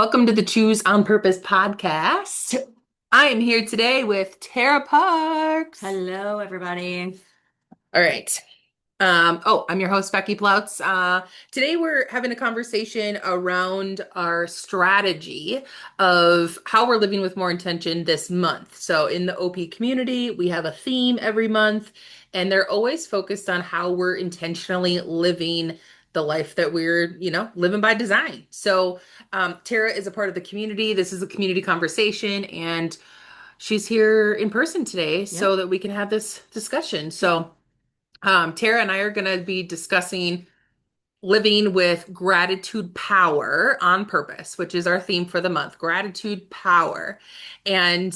Welcome to the Choose on Purpose podcast. I am here today with Tara Parks. Hello, everybody. All right. I'm your host, Becky Plautz. Today we're having a conversation around our strategy of how we're living with more intention this month. So in the OP community, we have a theme every month, and they're always focused on how we're intentionally living the life that we're, living by design. So Tara is a part of the community. This is a community conversation, and she's here in person today so Yep. that we can have this discussion. So Tara and I are going to be discussing living with gratitude power on purpose, which is our theme for the month, gratitude power. And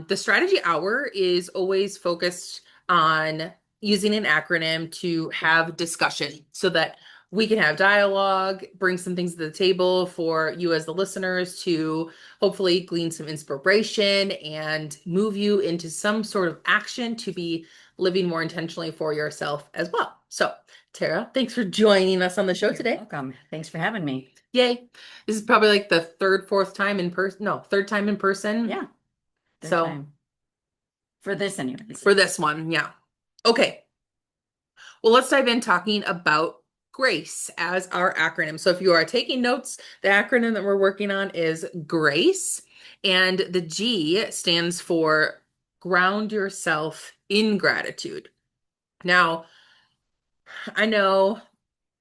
the strategy hour is always focused on using an acronym to have discussion so that we can have dialogue, bring some things to the table for you as the listeners to hopefully glean some inspiration and move you into some sort of action to be living more intentionally for yourself as well. So, Tara, thanks for joining us on the show You're today. welcome. Thanks for having me. Yay. This is probably like the fourth time in person. No, third time in person. Yeah, third So, time for this, anyways. for this one, yeah. Okay. Well, let's dive in talking about GRACE as our acronym. So, if you are taking notes, the acronym that we're working on is GRACE, and the G stands for ground yourself in gratitude. Now, I know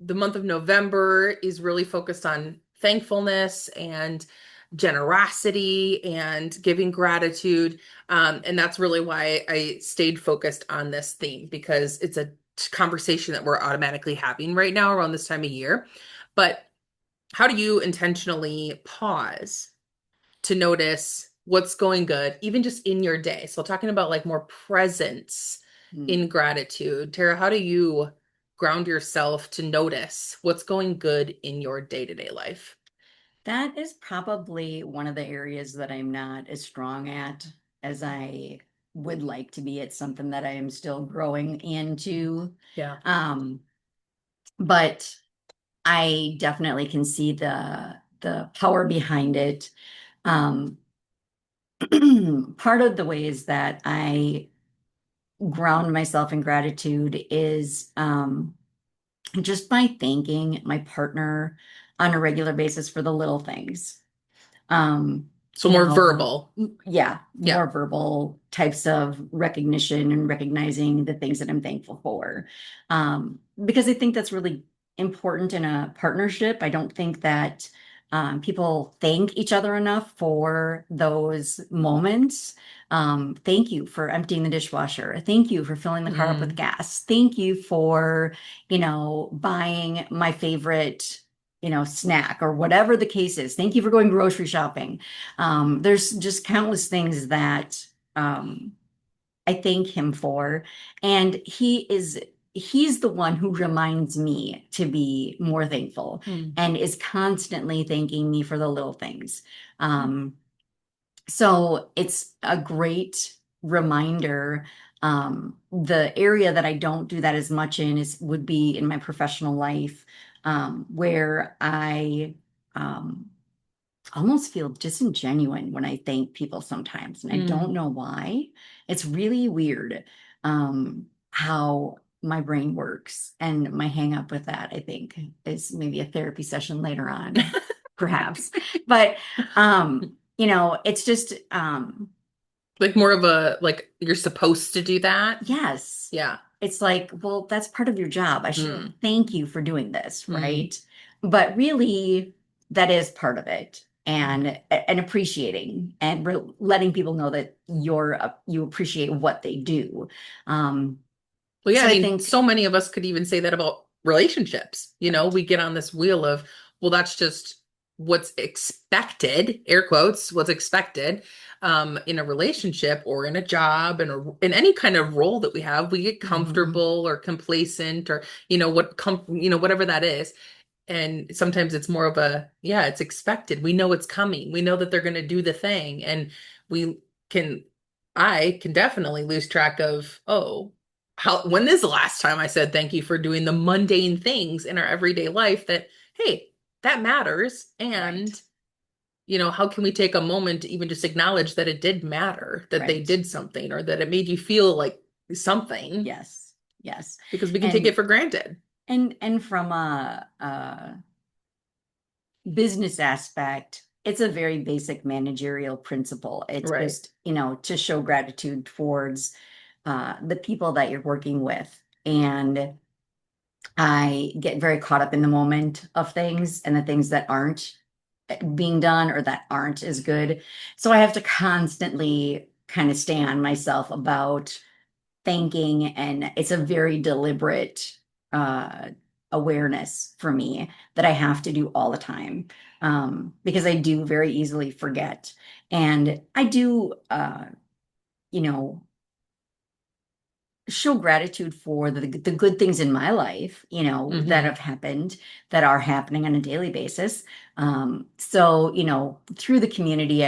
the month of November is really focused on thankfulness and generosity and giving gratitude. And that's really why I stayed focused on this theme because it's a conversation that we're automatically having right now around this time of year. But how do you intentionally pause to notice what's going good, even just in your day? So, talking about like more presence Hmm. in gratitude. Tara, how do you ground yourself to notice what's going good in your day-to-day life? That is probably one of the areas that I'm not as strong at as I would like to be. It's something that I am still growing into. Yeah. Um, but I definitely can see the power behind it. Um, Part of the ways that I ground myself in gratitude is just by thanking my partner on a regular basis for the little things. Um, So more verbal. yeah, Yeah. more verbal types of recognition and recognizing the things that I'm thankful for. Because I think that's really important in a partnership. I don't think that people thank each other enough for those moments. Thank you for emptying the dishwasher. Thank you for filling the car up with Mm. gas. Thank you for, buying my favorite, snack or whatever the case is. Thank you for going grocery shopping. There's just countless things that I thank him for. And he's the one who reminds me to be more thankful Mm. and is constantly thanking me for the little things. Um, so it's a great reminder. The area that I don't do that as much in is would be in my professional life, where I um, almost feel disingenuine when I thank people sometimes, and I don't Mm. know why. It's really weird how my brain works, and my hang up with that, I think, is maybe a therapy session later on, perhaps. But it's just Like more of a like you're supposed to do that. yes. Yeah. It's like, well, that's part of your job. I should Mm. thank you for doing this, Mm. right? But really, that is part of it. And appreciating and letting people know that you appreciate what they do. Um, Well, yeah, so I I mean, think, so many of us could even say that about relationships. right. We get on this wheel of, well, that's just what's expected, air quotes, what's expected in a relationship or in a job and in any kind of role that we have. We get Mhm. comfortable or complacent or, whatever that is. And sometimes it's more of a, yeah, it's expected. We know it's coming. We know that they're going to do the thing. And we can, I can definitely lose track of, oh, when is the last time I said thank you for doing the mundane things in our everyday life that, hey, that matters. And Right. how can we take a moment to even just acknowledge that it did matter, that they Right. did something, or that it made you feel like something, Yes. Yes. because we can take it And for granted. and from a business aspect, it's a very basic managerial principle. It's Right. just, to show gratitude towards the people that you're working with. And I get very caught up in the moment of things and the things that aren't being done or that aren't as good. So I have to constantly kind of stay on myself about thanking, and it's a very deliberate uh, awareness for me that I have to do all the time, because I do very easily forget. And I do, you know, show gratitude for the good things in my life, that Mm-hmm. have happened, that are happening on a daily basis. So, through the community,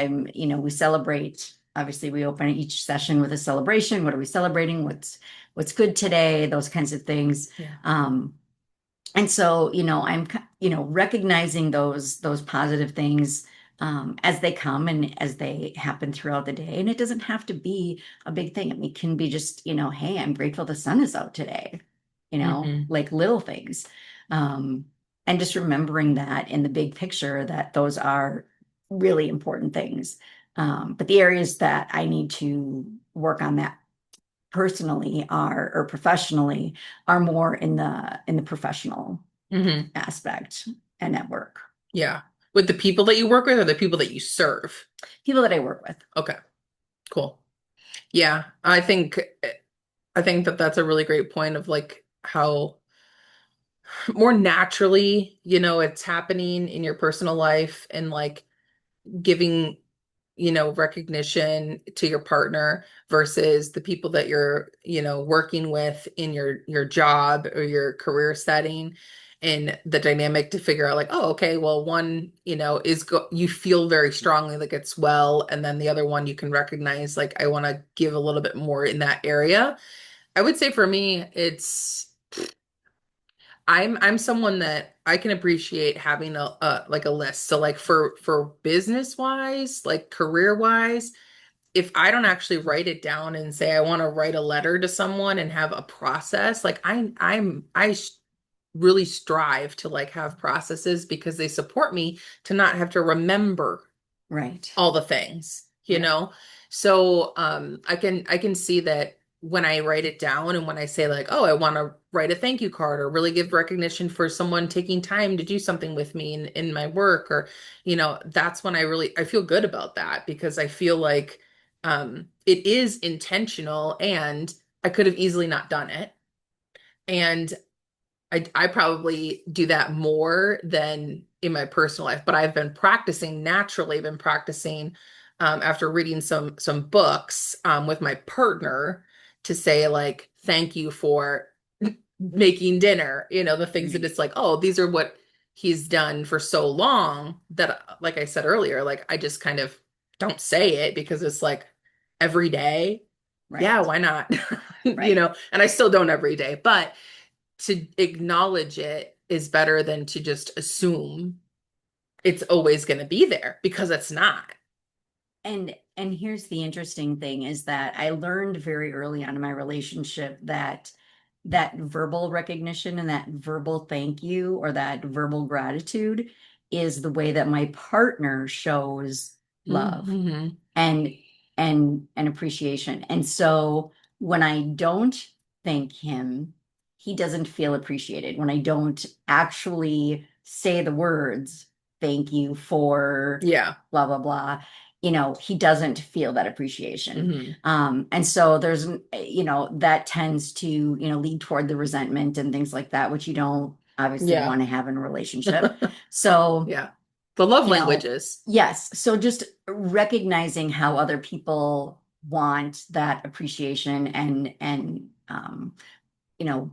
we celebrate. Obviously, we open each session with a celebration. What are we celebrating? What's good today? Those kinds of things. Yeah. And so, I'm, recognizing those positive things as they come and as they happen throughout the day. And it doesn't have to be a big thing. It can be just, hey, I'm grateful the sun is out today, Mm-hmm. like little things. Um, and just remembering that in the big picture, that those are really important things. But the areas that I need to work on that personally are or professionally are more in the professional Mm-hmm. aspect and at work. Yeah. With the people that you work with or the people that you serve? People that I work with. Okay, cool. Yeah, I think that that's a really great point of like how more naturally, it's happening in your personal life and like giving, recognition to your partner versus the people that you're, working with in your job or your career setting, and the dynamic to figure out like, oh, okay, well, one, you feel very strongly like it's well, and then the other one you can recognize like I want to give a little bit more in that area. I would say for me, I'm someone that I can appreciate having a like a list. So like for business wise, like career wise, if I don't actually write it down and say I want to write a letter to someone and have a process, like really strive to like have processes because they support me to not have to remember Right. all the things, Right. So I can see that when I write it down and when I say like, oh, I want to write a thank you card or really give recognition for someone taking time to do something with me in my work, or that's when I feel good about that, because I feel like it is intentional and I could have easily not done it. And I probably do that more than in my personal life, but I've been practicing naturally, been practicing after reading some books with my partner to say like thank you for making dinner, the things that Right. it's like, oh, these are what he's done for so long that, like I said earlier, like I just kind of don't say it because it's like every day. Yeah, Right. why not? Right. And I still don't every day, but to acknowledge it is better than to just assume it's always going to be there, because it's not. And here's the interesting thing is that I learned very early on in my relationship that verbal recognition and that verbal thank you or that verbal gratitude is the way that my partner shows love Mm-hmm. and and appreciation. And so when I don't thank him, he doesn't feel appreciated. When I don't actually say the words, thank you for Yeah. blah blah blah, he doesn't feel that appreciation. Mm-hmm. And so there's, that tends to, lead toward the resentment and things like that, which you don't obviously Yeah. want to have in a relationship. So, Yeah. The love you know, languages. yes. So just recognizing how other people want that appreciation and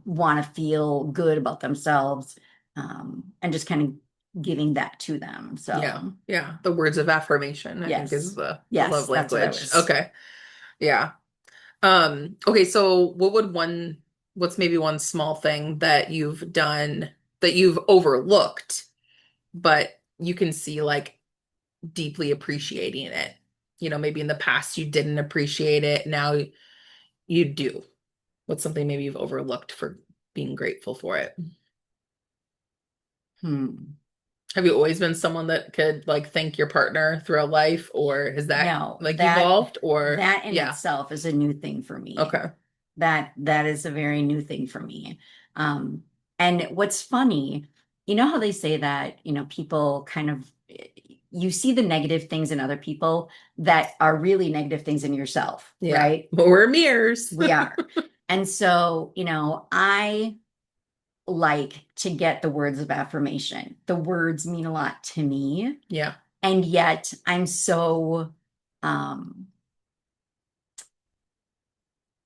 want to feel good about themselves, and just kind of giving that to them. Yeah. So Yeah. The words of affirmation, I think, is yes, the love yes, that's what I language. was. Okay. Yeah. Okay, so what's maybe one small thing that you've done that you've overlooked, but you can see like deeply appreciating it. Maybe in the past you didn't appreciate it. Now you do. What's something maybe you've overlooked for being grateful for it? Hmm. Have you always been someone that could like thank your partner throughout life, or has that No, like that evolved? Or that in yeah, itself is a new thing for me. okay. That is a very new thing for me. Um, and what's funny, you know how they say that, people kind of you see the negative things in other people that are really negative things in yourself, Yeah, right? we're mirrors. We are. And so, I like to get the words of affirmation. The words mean a lot to me, Yeah. and yet I'm so um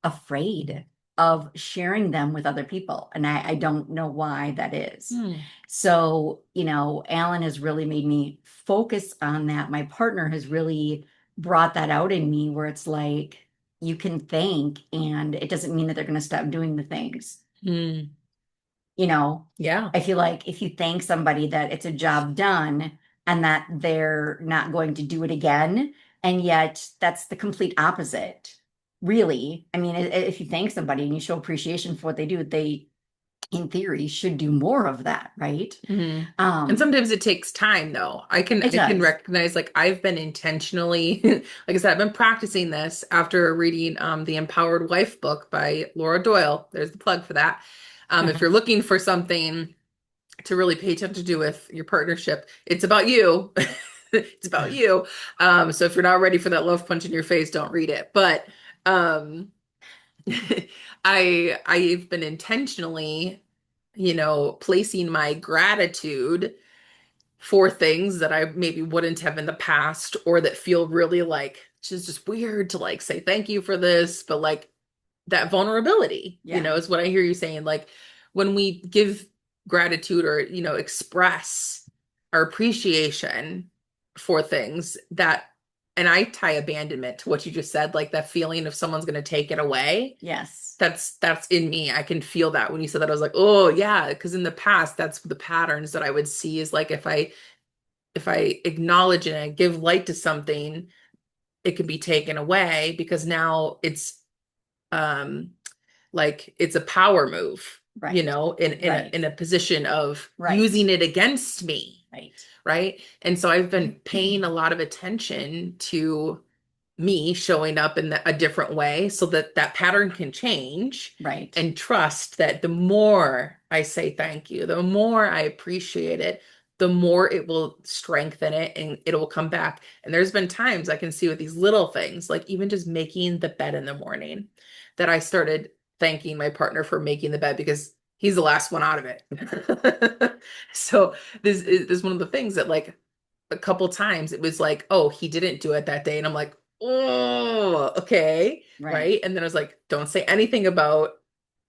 afraid of sharing them with other people. And I don't know why that is. Hmm. So, Alan has really made me focus on that. My partner has really brought that out in me where it's like you can thank, and it doesn't mean that they're going to stop doing the things. Hmm. you know, Yeah. I feel like if you thank somebody that it's a job done and that they're not going to do it again, and yet that's the complete opposite, really. I mean, if you thank somebody and you show appreciation for what they do, they, in theory, should do more of that, right? Hmm. And Um, sometimes it takes time though. I can it I can does. recognize like I've been intentionally like I said, I've been practicing this after reading the Empowered Wife book by Laura Doyle. There's the plug for that. If you're looking for something to really pay attention to with your partnership, it's about you. It's about you. So if you're not ready for that love punch in your face, don't read it. But um I've been intentionally, placing my gratitude for things that I maybe wouldn't have in the past, or that feel really like just weird to like say thank you for this, but like that vulnerability, Yeah. is what I hear you saying. Like when we give gratitude, or, express our appreciation for things that, and I tie abandonment to what you just said, like that feeling of someone's going to take it away. Yes. That's in me. I can feel that when you said that. I was like, oh yeah, because in the past, that's the patterns that I would see is like if I acknowledge and I give light to something, it can be taken away because now it's um like it's a power move, Right. Right. in a position of Right. using it against me, Right. right? And so I've been paying a lot of attention to me showing up in a different way so that that pattern can change, Right. and trust that the more I say thank you, the more I appreciate it, the more it will strengthen it and it will come back. And there's been times I can see with these little things, like even just making the bed in the morning, that I started thanking my partner for making the bed because he's the last one out of it. So this is one of the things that like a couple times it was like, oh, he didn't do it that day. And I'm like, oh, okay. Right. Right. And then I was like, don't say anything about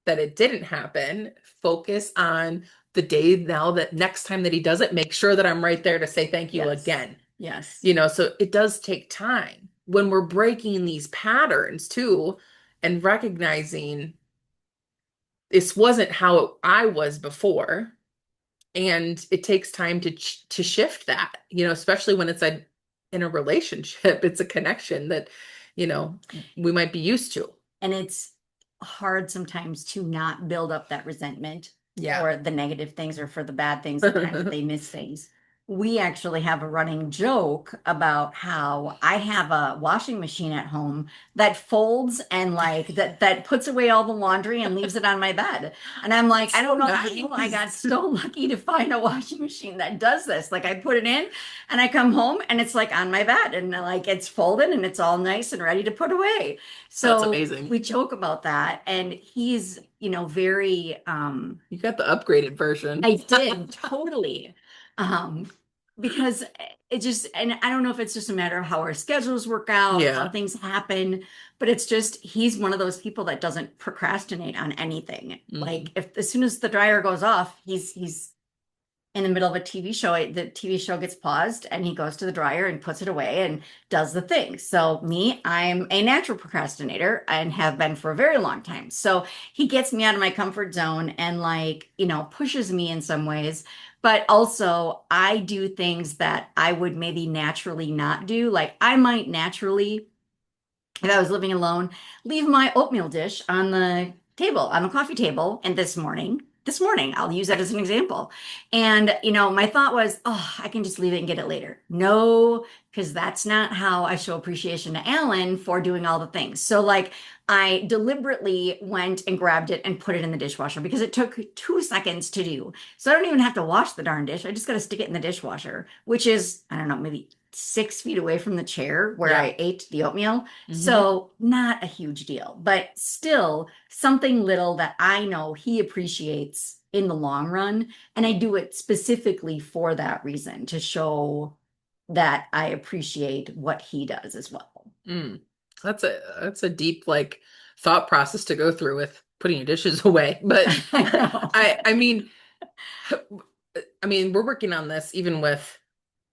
that it didn't happen. Focus on the day now, that next time that he does it, make sure that I'm right there to say thank you Yes. again. Yes. So it does take time when we're breaking these patterns too, and recognizing this wasn't how I was before. And it takes time to shift that, especially when it's in a relationship. It's a connection that, you know, we might be used to. And it's hard sometimes to not build up that resentment Yeah. for the negative things or for the bad things, the times that they miss things. We actually have a running joke about how I have a washing machine at home that folds and like that puts away all the laundry and leaves it on my bed. And I'm like, That's I so don't know how I got nice. so lucky to find a washing machine that does this. Like I put it in and I come home and it's like on my bed and like it's folded and it's all nice and ready to put away. That's So amazing. we joke about that. And he's, very You got the upgraded version. I did totally. Um, because it just, and I don't know if it's just a matter of how our schedules work out, how Yeah. things happen, but it's just he's one of those people that doesn't procrastinate on anything. Hmm. Like if as soon as the dryer goes off, he's in the middle of a TV show, the TV show gets paused and he goes to the dryer and puts it away and does the thing. So me, I'm a natural procrastinator and have been for a very long time. So he gets me out of my comfort zone and like, pushes me in some ways. But also, I do things that I would maybe naturally not do. Like I might naturally, if I was living alone, leave my oatmeal dish on the table, on the coffee table. And this morning, I'll use that as an example. And, my thought was, oh, I can just leave it and get it later. No, because that's not how I show appreciation to Alan for doing all the things. So, like, I deliberately went and grabbed it and put it in the dishwasher because it took 2 seconds to do. So I don't even have to wash the darn dish. I just got to stick it in the dishwasher, which is, I don't know, maybe 6 feet away from the chair where Yeah. I ate the oatmeal. Hmm. So, not a huge deal, but still something little that I know he appreciates in the long run. And I do it specifically for that reason to show that I appreciate what he does as well. Mm. That's a deep like thought process to go through with putting your dishes away. But I know. I mean, we're working on this even with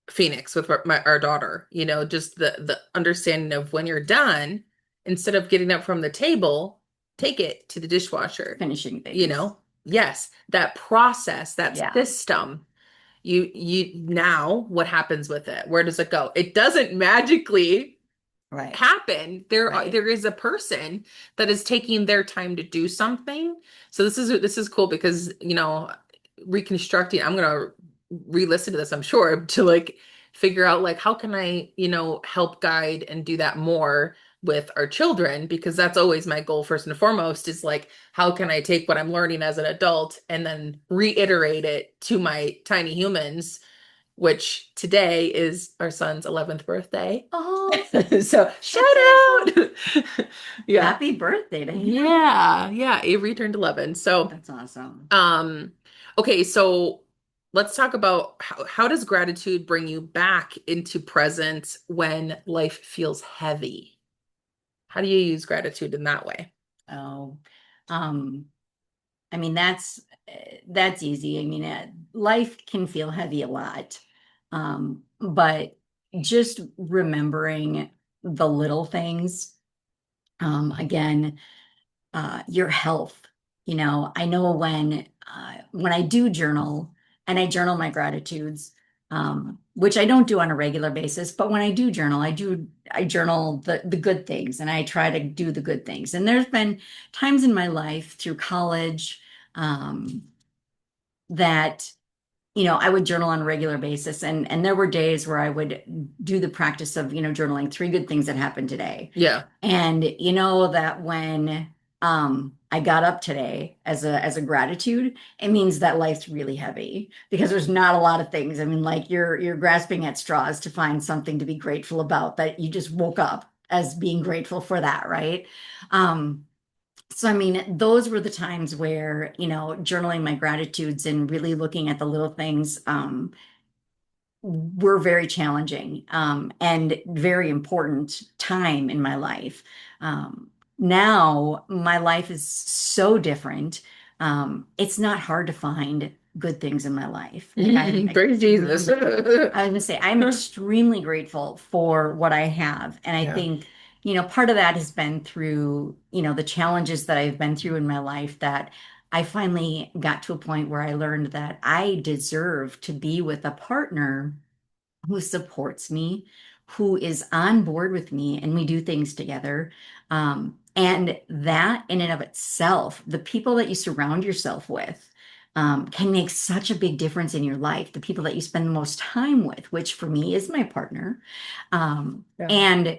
Phoenix with our daughter, just the understanding of when you're done, instead of getting up from the table, take it to the dishwasher, Finishing you things. know? Yes, that process, that Yeah, system, you now what happens with it? Where does it go? It doesn't magically right, happen. right. There is a person that is taking their time to do something. So this is cool because, reconstructing, I'm gonna re-listen to this, I'm sure, to like figure out like how can I, help guide and do that more with our children, because that's always my goal first and foremost, is like how can I take what I'm learning as an adult and then reiterate it to my tiny humans, which today is our son's 11th birthday. Oh, So shout that's awesome. out. Yeah. Happy birthday to him. Yeah. Yeah. Avery turned 11. So, That's awesome. um, okay. So let's talk about how does gratitude bring you back into presence when life feels heavy? How do you use gratitude in that way? Oh, um, I mean, that's easy. I mean, life can feel heavy a lot. But just remembering the little things, again, your health. I know when I do journal and I journal my gratitudes, which I don't do on a regular basis, but when I do journal, I journal the good things and I try to do the good things. And there's been times in my life through college, um, that I would journal on a regular basis, and there were days where I would do the practice of, journaling 3 good things that happened today. Yeah. And you know that when I got up today as a gratitude, it means that life's really heavy because there's not a lot of things. I mean, like you're grasping at straws to find something to be grateful about that you just woke up as being grateful for that, right? So, I mean, those were the times where, journaling my gratitudes and really looking at the little things, were very challenging, and very important time in my life. Now, my life is so different. It's not hard to find good things in my life. Like I'm Praise Jesus. I was gonna say, I'm extremely grateful for what I have. And I Yeah. think, part of that has been through, the challenges that I've been through in my life, that I finally got to a point where I learned that I deserve to be with a partner who supports me, who is on board with me, and we do things together. And that in and of itself, the people that you surround yourself with, can make such a big difference in your life. The people that you spend the most time with, which for me is my partner. Yeah. And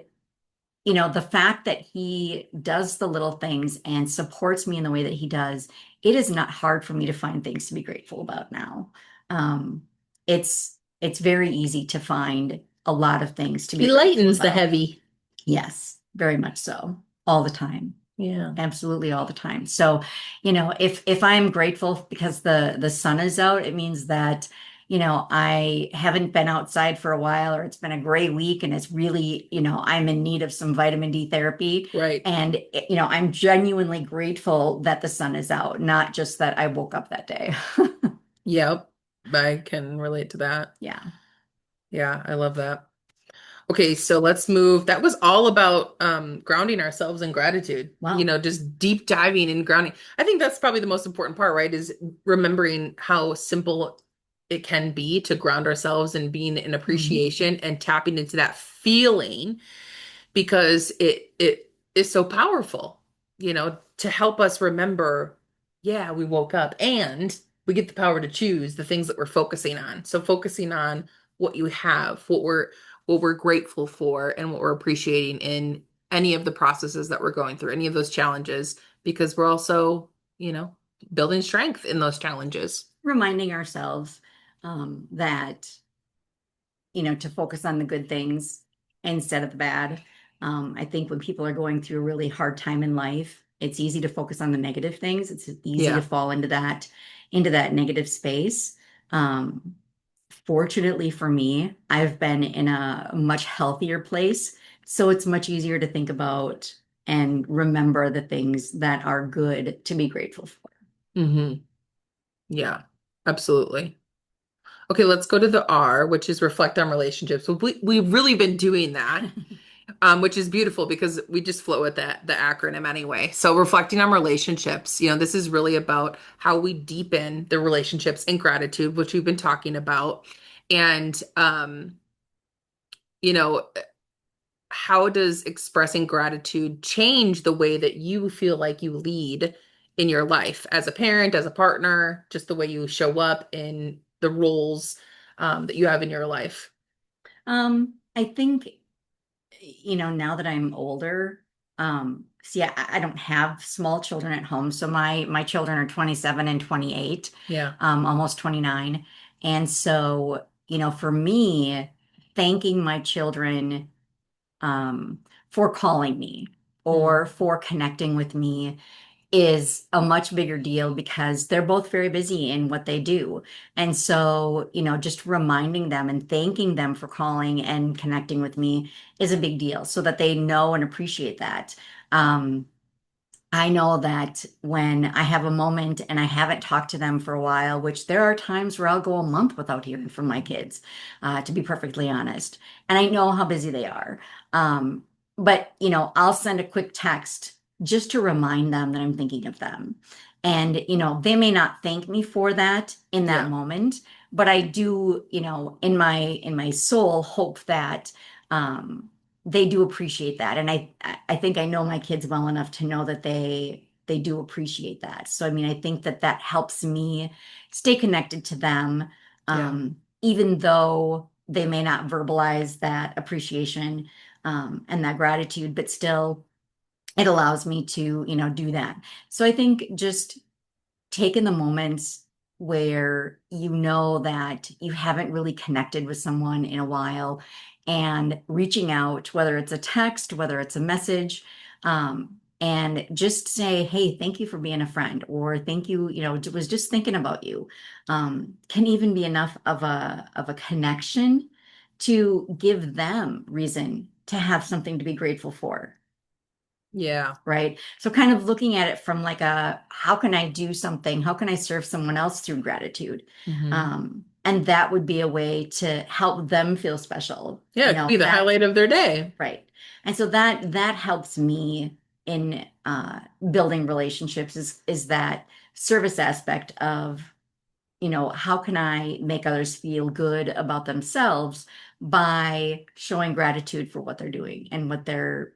the fact that he does the little things and supports me in the way that he does, it is not hard for me to find things to be grateful about now. Um, it's very easy to find a lot of things to be He grateful lightens the about. heavy. Yes, very much so. All the time. Yeah. Absolutely all the time. So, if I'm grateful because the sun is out, it means that, I haven't been outside for a while, or it's been a gray week and it's really, I'm in need of some vitamin D therapy. Right. And, I'm genuinely grateful that the sun is out, not just that I woke up that day. Yep. I can relate to that. Yeah. Yeah, I love that. Okay, so let's move. That was all about grounding ourselves in gratitude. Wow. Just deep diving and grounding. I think that's probably the most important part, right? Is remembering how simple it can be to ground ourselves and being in Mhm. appreciation and tapping into that feeling because it is so powerful, to help us remember, yeah, we woke up and we get the power to choose the things that we're focusing on. So focusing on what you have, what we're grateful for and what we're appreciating in any of the processes that we're going through, any of those challenges, because we're also, you know, building strength in those challenges. Reminding ourselves that to focus on the good things instead of the bad. I think when people are going through a really hard time in life, it's easy to focus on the negative things. It's easy to Yeah. fall into that negative space. Um, Fortunately for me, I've been in a much healthier place, so it's much easier to think about and remember the things that are good to be grateful for. Hmm. Yeah, absolutely. Okay, let's go to the R, which is reflect on relationships. So we've really been doing that, which is beautiful because we just flow with the acronym anyway. So reflecting on relationships, this is really about how we deepen the relationships in gratitude, which we've been talking about. And you know, how does expressing gratitude change the way that you feel like you lead in your life as a parent, as a partner, just the way you show up in the roles that you have in your life? I think now that I'm older, see, I don't have small children at home, so my children are 27 and 28, Yeah. almost 29. And so, for me, thanking my children um, for calling me Mm. or for connecting with me is a much bigger deal because they're both very busy in what they do. And so, just reminding them and thanking them for calling and connecting with me is a big deal so that they know and appreciate that. Um, I know that when I have a moment and I haven't talked to them for a while, which there are times where I'll go a month without hearing from my kids, to be perfectly honest. And I know how busy they are. But, I'll send a quick text just to remind them that I'm thinking of them. And, they may not thank me for that in that Yeah. moment, but I do, in my soul, hope that, they do appreciate that. And I think I know my kids well enough to know that they do appreciate that. So I mean, I think that that helps me stay connected to them, Yeah. even though they may not verbalize that appreciation, and that gratitude, but still it allows me to, do that. So I think just take in the moments where you know that you haven't really connected with someone in a while and reaching out, whether it's a text, whether it's a message, and just say, hey, thank you for being a friend, or thank you, was just thinking about you, can even be enough of a connection to give them reason to have something to be grateful for. Yeah. Right. So kind of looking at it from like how can I do something? How can I serve someone else through gratitude? Hmm. And that would be a way to help them feel special. Yeah, it could be the That highlight of their day. right. And so that helps me in building relationships is that service aspect of how can I make others feel good about themselves by showing gratitude for what they're doing and what they're,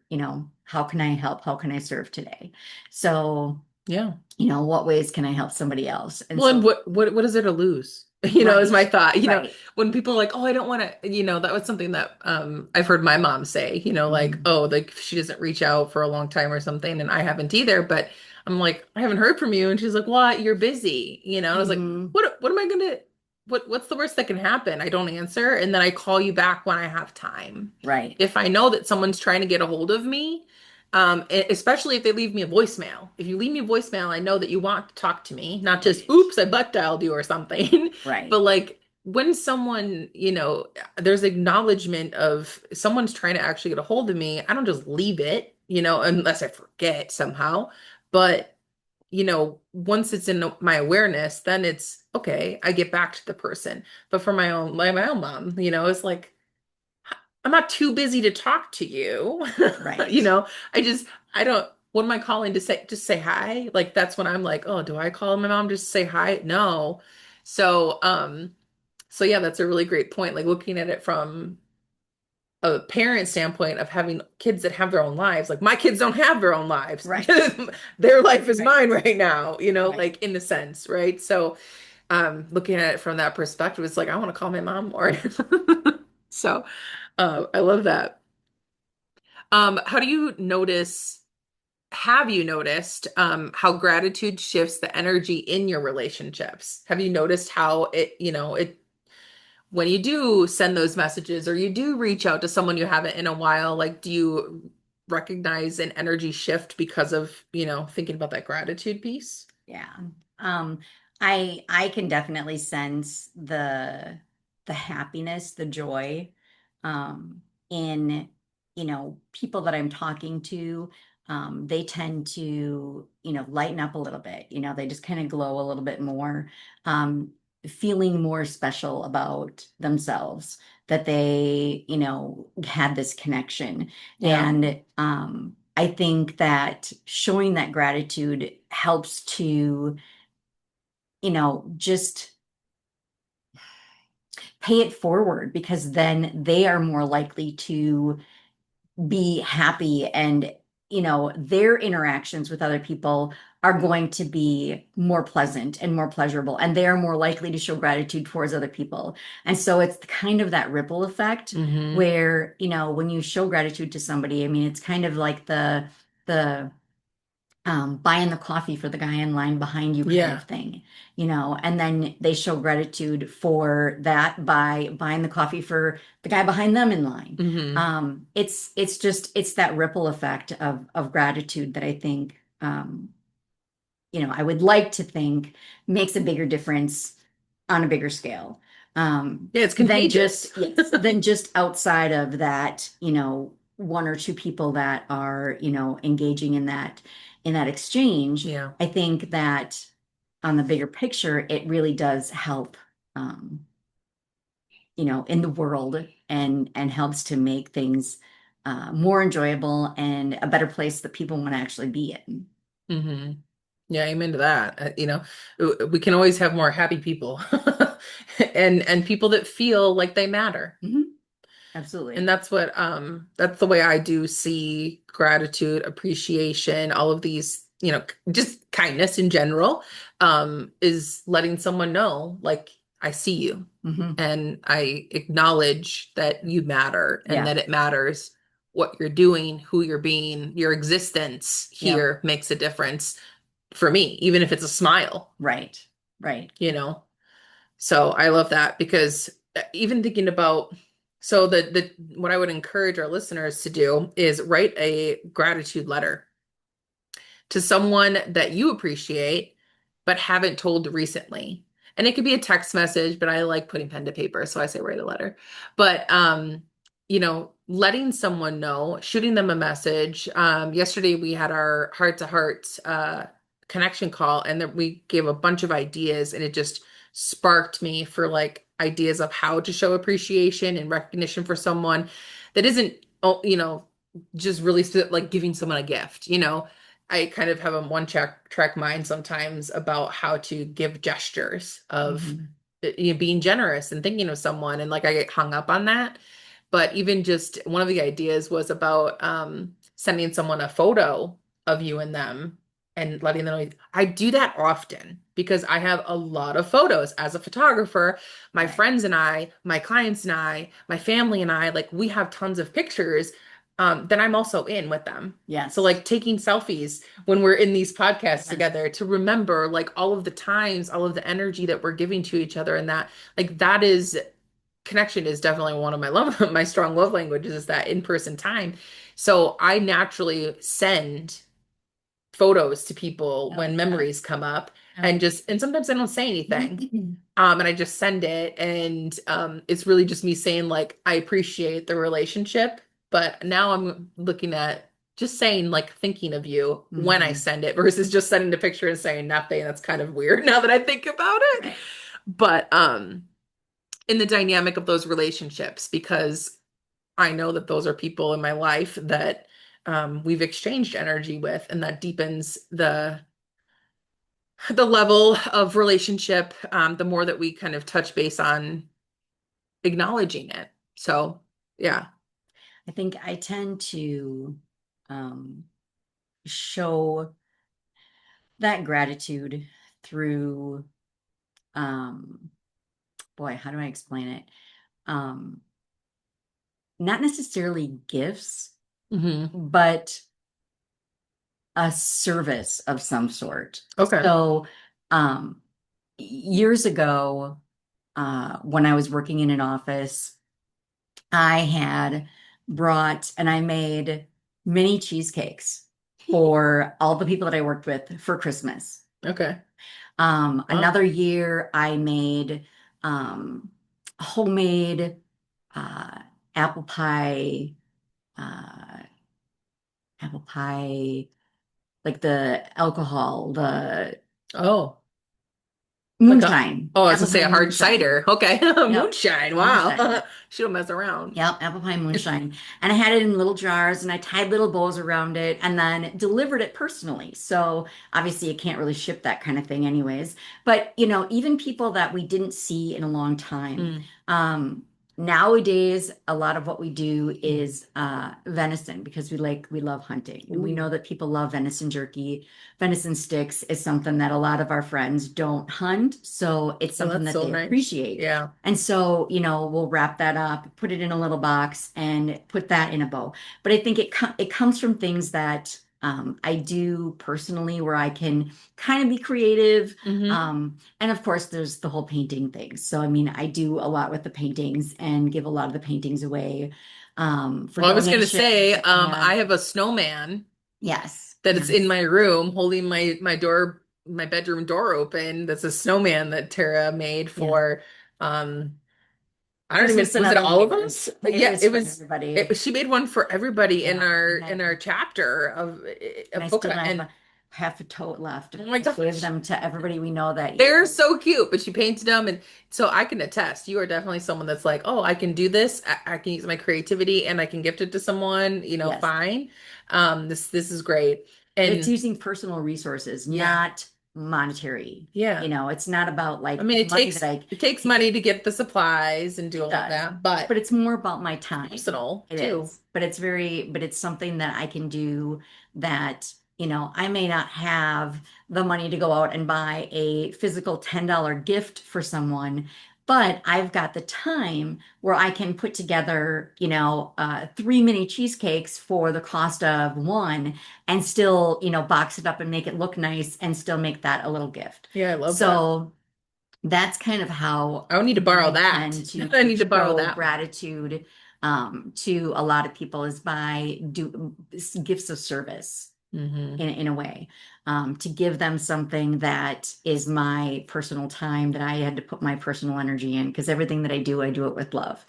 how can I help? How can I serve today? So, Yeah. what ways can I help somebody else? And Well, and so, what is there to lose? Is right, my thought. right. When people are like, "Oh, I don't want to," that was something that I've heard my mom say, like, Mhm. "Oh, like she doesn't reach out for a long time or something," and I haven't either, but I'm like, "I haven't heard from you." And she's like, "What? You're busy." And I was like, Mhm. "What am I gonna what's the worst that can happen? I don't answer, and then I call you back when I have time. Right, If I know that someone's trying to get a hold of me, especially if they leave me a voicemail. If you leave me a voicemail, I know that you want to talk to me, not just, right, oops, I butt dialed you or something. right, But like when someone, there's acknowledgement of someone's trying to actually get a hold of me, I don't just leave it, unless I forget somehow. But, once it's in my awareness, then it's okay, I get back to the person. But for my own mom, it's like, I'm not too busy to talk to you. You right. know, I don't, what am I calling to say? Just say hi? Like that's when I'm like, oh, do I call my mom just to say hi? No. So, So yeah, that's a really great point. Like looking at it from a parent standpoint of having kids that have their own lives. Like my kids don't have their own lives. Right. Their life is Right. mine right now, Right. like in a sense, right? So looking at it from that perspective, it's like I want to call my mom more. So I love that. How do you notice, have you noticed how gratitude shifts the energy in your relationships? Have you noticed how it when you do send those messages or you do reach out to someone you haven't in a while, like do you recognize an energy shift because of, thinking about that gratitude piece? Yeah. Um, I can definitely sense the happiness, the joy, in, people that I'm talking to. They tend to, lighten up a little bit. They just kind of glow a little bit more, feeling more special about themselves, that they, had this connection. Yeah. And I think that showing that gratitude helps to, just pay it forward, because then they are more likely to be happy, and their interactions with other people are going to be more pleasant and more pleasurable, and they are more likely to show gratitude towards other people. And so it's kind of that ripple effect Mm-hmm. where, when you show gratitude to somebody, I mean, it's kind of like the buying the coffee for the guy in line behind you kind of Yeah. thing, and then they show gratitude for that by buying the coffee for the guy behind them in line. Mm-hmm. It's that ripple effect of gratitude that I think, I would like to think makes a bigger difference on a bigger scale. Yeah, it's Than contagious. just, yes, than just outside of that, one or two people that are, engaging in that exchange. Yeah. I think that on the bigger picture, it really does help, um, in the world, and helps to make things more enjoyable and a better place that people want to actually be in. Mm-hmm. Yeah, I'm into that. We can always have more happy people and people that feel like they matter. Mhm. And Absolutely. that's the way I do see gratitude, appreciation, all of these, just kindness in general, is letting someone know, like, I see you Hmm. and I acknowledge that you matter and Yeah. that it matters what you're doing, who you're being, your existence Yep. here makes a difference for me, even if it's a smile, Right. Right. you know? So I love that because even thinking about, so the what I would encourage our listeners to do is write a gratitude letter to someone that you appreciate but haven't told recently. And it could be a text message, but I like putting pen to paper, so I say write a letter. But letting someone know, shooting them a message. Yesterday we had our heart to heart connection call, and then we gave a bunch of ideas, and it just sparked me for like ideas of how to show appreciation and recognition for someone that isn't, oh, just really like giving someone a gift. I kind of have a one track mind sometimes about how to give gestures of Hmm. being generous and thinking of someone, and like I get hung up on that. But even just one of the ideas was about sending someone a photo of you and them and letting them know. I do that often because I have a lot of photos as a photographer. My Right. friends and I, my clients and I, my family and I, like we have tons of pictures that I'm also in with them. So Yes. like taking selfies when we're in these podcasts Yes. together to remember like all of the times, all of the energy that we're giving to each other, and that like that is connection is definitely one of my love my strong love languages is that in-person time. So I naturally send photos to people Oh, when yeah. memories come up, Oh, and sometimes I don't say anything. And I just send it, and it's really just me saying like I appreciate the relationship, but now I'm looking at just saying like thinking of you when I hmm. send it versus just sending a picture and saying nothing. That's kind of weird now that I think about it. Right. But in the dynamic of those relationships, because I know that those are people in my life that we've exchanged energy with, and that deepens the level of relationship. The more that we kind of touch base on acknowledging it. So, yeah. I think I tend to um, show that gratitude through, um, boy, how do I explain it? Um, Not necessarily gifts, Hmm. but a service of some sort. Okay. So, um, years ago, when I was working in an office, I had brought and I made mini cheesecakes for all the people that I worked with for Christmas. Okay. Wow. Another year, I made um, homemade uh, apple pie, uh, apple pie, like the alcohol, the Oh, like a, moonshine, oh, I was gonna apple say pie a hard moonshine. cider. Okay. Yep, Moonshine. moonshine. Wow. She don't mess around. Yep, apple pie moonshine. And I had it in little jars and I tied little bows around it and then delivered it personally. So obviously you can't really ship that kind of thing anyways. But even people that we didn't see in a long time. Mm. Um, Nowadays, a lot of what we do is venison because we love hunting. And we Ooh. know that people love venison jerky. Venison sticks is something that a lot of our friends don't hunt. So it's Oh, something that's that so they nice. appreciate. Yeah. And so, we'll wrap that up, put it in a little box, and put that in a bow. But I think it comes from things that I do personally, where I can kind of be creative. Hmm. And of course, there's the whole painting thing. So, I mean, I do a lot with the paintings and give a lot of the paintings away for Well, I was gonna say, donations. And I have a snowman yes, that is in yes, my room holding my door, my bedroom door open. That's a snowman that Tara made yeah. for um I don't even, Christmas and was it other all of years. us? But It yeah, is for everybody. she made one for everybody Yeah, in our chapter and of I book still have and half a tote left. oh my I gave gosh. them to everybody we know that They're year. so cute, but she painted them, and so I can attest. You are definitely someone that's like, oh, I can do this. I can use my creativity, and I can gift it to someone. Yes. Fine. This is great, But it's and using personal resources, yeah, not monetary. yeah. It's not about I like mean, money that I, it takes money to get the supplies and do it all of does, that, but but it's more about my time. personal It too. is, but it's something that I can do that, I may not have the money to go out and buy a physical $10 gift for someone, but I've got the time where I can put together, three mini cheesecakes for the cost of one and still, box it up and make it look nice and still make that a little gift. Yeah, I love that. So that's kind of how I need to borrow I that. tend to I need to borrow show that one. gratitude to a lot of people is by gifts of service Hmm. in a way, to give them something that is my personal time that I had to put my personal energy in because everything that I do it with love.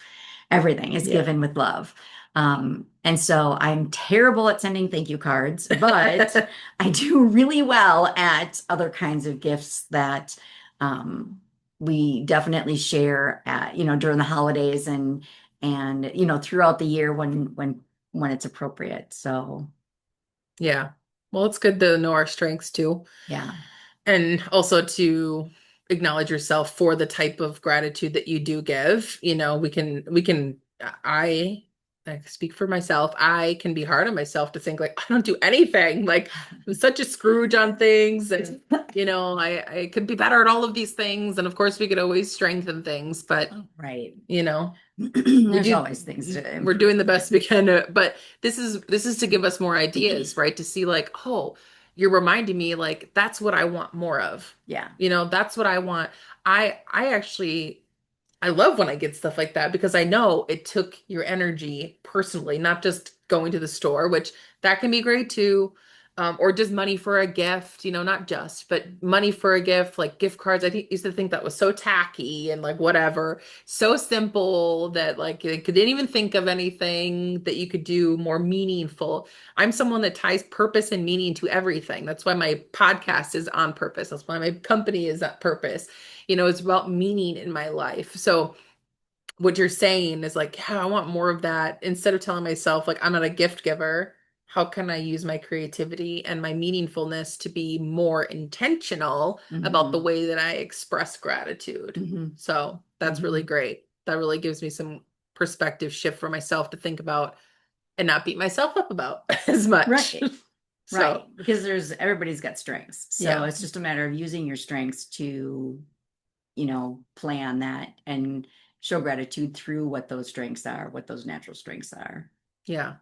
Everything is Yeah. given with love. And so I'm terrible at sending thank you cards, but I do really well at other kinds of gifts that um, we definitely share at, during the holidays and throughout the year when it's appropriate. So Yeah. Well, it's good to know our strengths too. yeah. And also to acknowledge yourself for the type of gratitude that you do give. I I speak for myself. I can be hard on myself to think like I don't do anything. Like I'm such a Scrooge on things and I could be better at all of these things. And of course we could always strengthen things, but Right. you know, we There's do always things to we're doing improve. the best we can but this is to give us more ideas, right? To see like, oh, you're reminding me like that's what I want more of. Yeah. That's what I want. I actually I love when I get stuff like that because I know it took your energy personally, not just going to the store, which that can be great too. Or just money for a gift, not just, but money for a gift, like gift cards. Used to think that was so tacky and like whatever, so simple that like they didn't even think of anything that you could do more meaningful. I'm someone that ties purpose and meaning to everything. That's why my podcast is on purpose. That's why my company is at purpose. It's about meaning in my life. So what you're saying is like, yeah, I want more of that. Instead of telling myself like I'm not a gift giver, how can I use my creativity and my meaningfulness to be more intentional about the Hmm. way that I express gratitude? Hmm. So that's really Hmm. great. That really gives me some perspective shift for myself to think about and not beat myself up about as much. Right. So, Right. Because everybody's got strengths. So yeah. it's just a matter of using your strengths to, play on that and show gratitude through what those strengths are, what those natural strengths are. Yeah.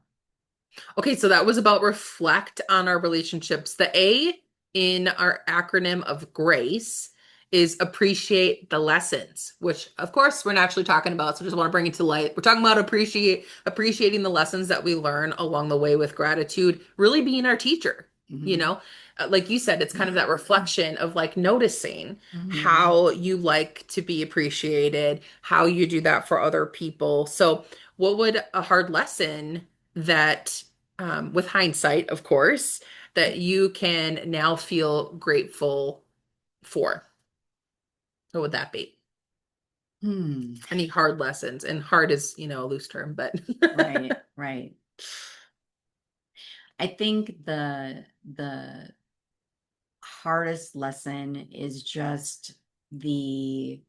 Okay, so that was about reflect on our relationships. The A in our acronym of GRACE is appreciate the lessons, which of course we're naturally talking about. So just want to bring it to light. We're talking about appreciating the lessons that we learn along the way with gratitude, really being our teacher, you Hmm. know? Like you said, it's kind of that reflection of like noticing Hmm. how you like to be appreciated, how you do that for other people. So what would a hard lesson that with hindsight, of course, that you can now feel grateful for? What would that be? Hmm. Any hard lessons? And hard is, a loose term, but Right, right. I think the hardest lesson is just the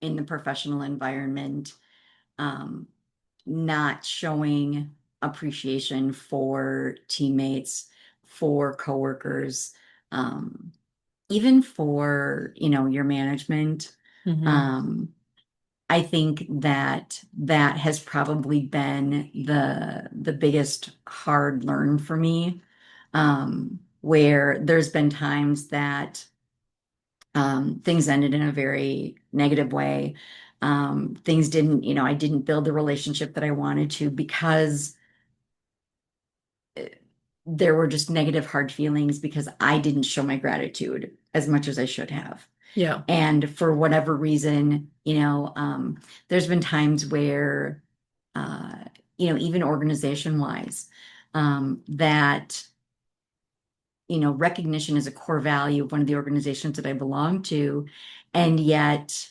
in the professional environment, um, not showing appreciation for teammates, for coworkers, um, even for, your management. hmm Um, I think that has probably been the biggest hard learn for me, where there's been times that things ended in a very negative way. Things didn't, I didn't build the relationship that I wanted to because there were just negative, hard feelings because I didn't show my gratitude as much as I should have. Yeah. And for whatever reason, there's been times where, uh, even organization wise, that, recognition is a core value of one of the organizations that I belong to. And yet,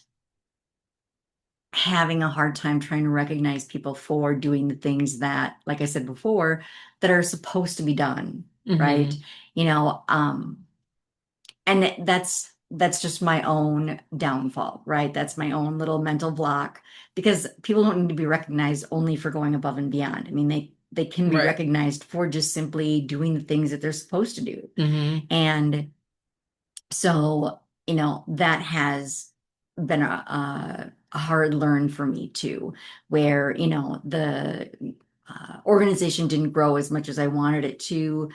having a hard time trying to recognize people for doing the things that, like I said before, that are supposed to be done, right? hmm You know, um, and that's just my own downfall, right? That's my own little mental block because people don't need to be recognized only for going above and beyond. I mean, they can be Right. recognized for just simply doing the things that they're supposed to do. hmm And so, that has been a hard learn for me too, where, the organization didn't grow as much as I wanted it to.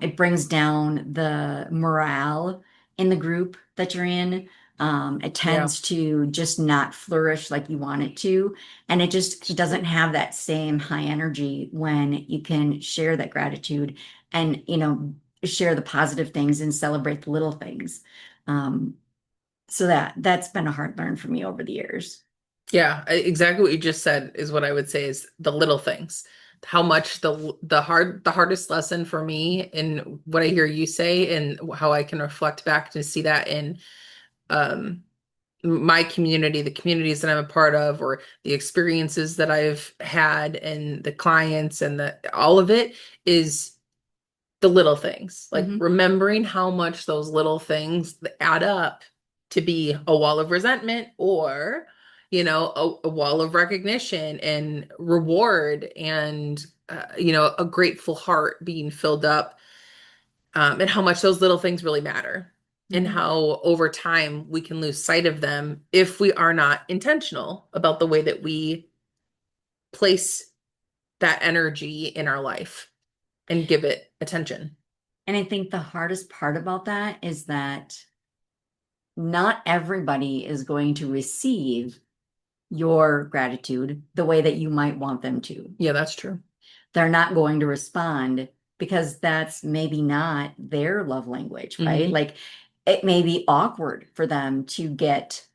It brings down the morale in the group that you're in. It Yeah. tends to just not flourish like you want it to. And it just doesn't have that same high energy when you can share that gratitude and, share the positive things and celebrate the little things. Um, so that's been a hard learn for me over the years. Yeah, exactly what you just said is what I would say is the little things. How much the hardest lesson for me and what I hear you say and how I can reflect back to see that in um my community, the communities that I'm a part of, or the experiences that I've had and the clients and the all of it is the little things, like Hmm. remembering how much those little things add up to be a wall of resentment or, a wall of recognition and reward and, a grateful heart being filled up, and how much those little things really matter and Hmm. how over time we can lose sight of them if we are not intentional about the way that we place that energy in our life and give it attention. And I think the hardest part about that is that not everybody is going to receive your gratitude the way that you might want them to. Yeah, that's true. They're not going to respond because that's maybe not their love language, right? hmm Like it may be awkward for them to get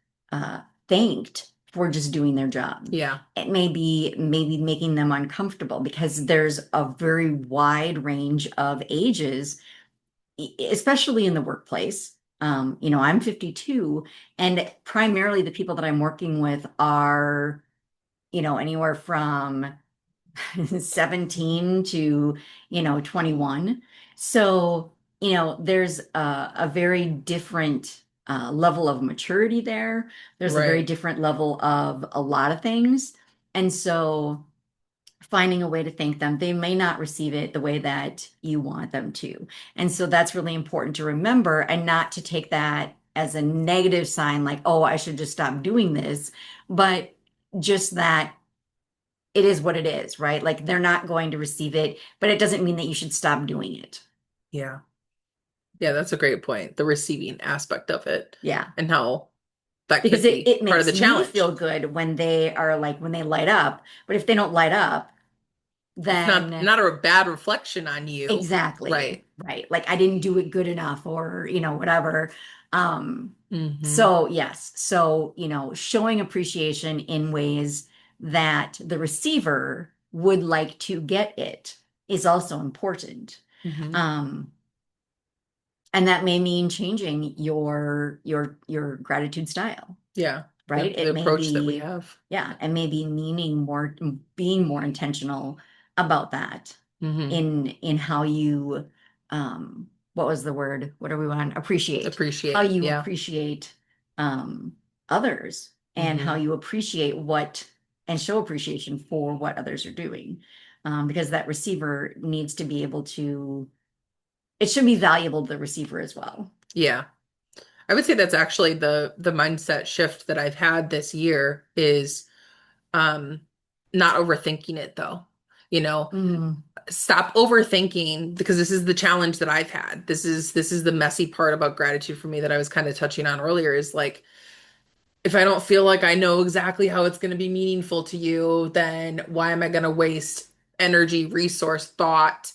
thanked for just doing their job. Yeah. It may be maybe making them uncomfortable because there's a very wide range of ages, especially in the workplace. I'm 52, and primarily the people that I'm working with are, anywhere from 17 to, 21. So, there's a very different level of maturity there. There's a very Right. different level of a lot of things. And so finding a way to thank them, they may not receive it the way that you want them to. And so that's really important to remember and not to take that as a negative sign, like, oh, I should just stop doing this, but just that it is what it is, right? Like they're not going to receive it, but it doesn't mean that you should stop doing it. Yeah. Yeah, that's a great point. The receiving aspect of it Yeah. and how that Because could it, be it part of the makes me feel challenge. good when they are like when they light up. But if they don't light up, It's not then not a bad reflection on you. exactly, Right. right. Like I didn't do it good enough or, whatever. Um, Hmm. so yes. So, showing appreciation in ways that the receiver would like to get it is also important. Hmm. Um, and that may mean changing your gratitude style, Yeah. right? Yep. The It may approach that we be, have. yeah, and maybe meaning more, being more intentional about that Hmm. in how you, what was the word? What do we want? Appreciate. How Appreciate. you Yeah. appreciate others and how Hmm. you appreciate what and show appreciation for what others are doing. Because that receiver needs to be able to, it should be valuable to the receiver as well. Yeah. I would say that's actually the mindset shift that I've had this year is um not overthinking it though. You know, Mm, stop overthinking because this is the challenge that I've had. This is the messy part about gratitude for me that I was kind of touching on earlier is like if I don't feel like I know exactly how it's going to be meaningful to you, then why am I going to waste energy, resource, thought,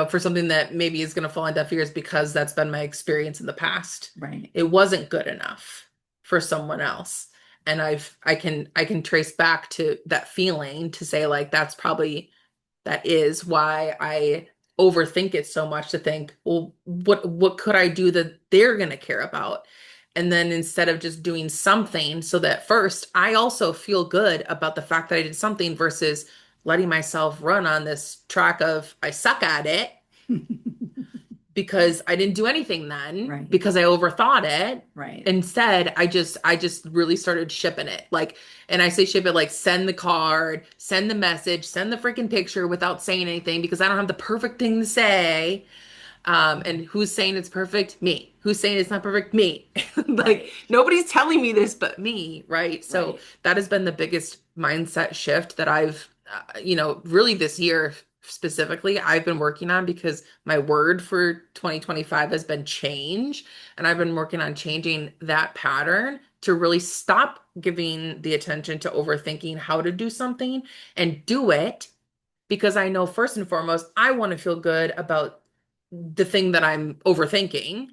for something that maybe is going to fall on deaf ears because that's been my experience in the past. right. It wasn't good enough for someone else. And I can trace back to that feeling to say like that's probably that is why I overthink it so much to think, well, what could I do that they're going to care about? And then instead of just doing something so that first I also feel good about the fact that I did something versus letting myself run on this track of I suck at it because I didn't do anything then Right, because I overthought it. right, Instead, I just really started shipping it. Like, and I say ship it like send the card, send the message, send the freaking picture without saying anything because I don't have the perfect thing to say. And who's saying it's perfect? Me. Who's saying it's not perfect? Me. Like right, nobody's telling me this but me, right? So right. that has been the biggest mindset shift that I've, really this year specifically, I've been working on because my word for 2025 has been change. And I've been working on changing that pattern to really stop giving the attention to overthinking how to do something and do it because I know first and foremost, I want to feel good about the thing that I'm overthinking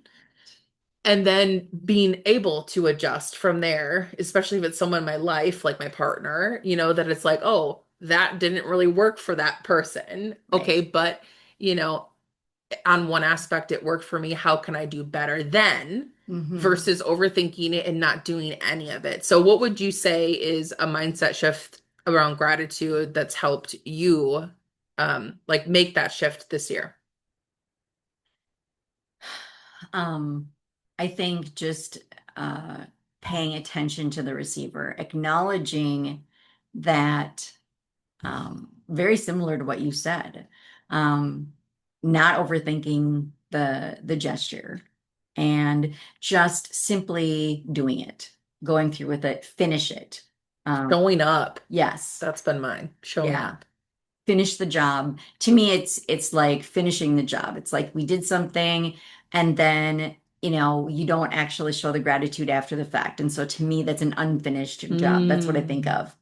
and then being able to adjust from there, especially if it's someone in my life, like my partner, that it's like, oh, that didn't really work for that person. Right. Okay, but, you know, on one aspect, it worked for me. How can I do better then Hmm. versus overthinking it and not doing any of it? So, what would you say is a mindset shift around gratitude that's helped you, like make that shift this year? Um, I think just uh, paying attention to the receiver, acknowledging that, very similar to what you said, um, not overthinking the gesture and just simply doing it, going through with it, finish it. Showing up. Yes, That's been mine. Showing yeah. up. Finish the job. To me, it's like finishing the job. It's like we did something and then, you don't actually show the gratitude after the fact. And so to me, that's an unfinished job. That's what I think Mm. of,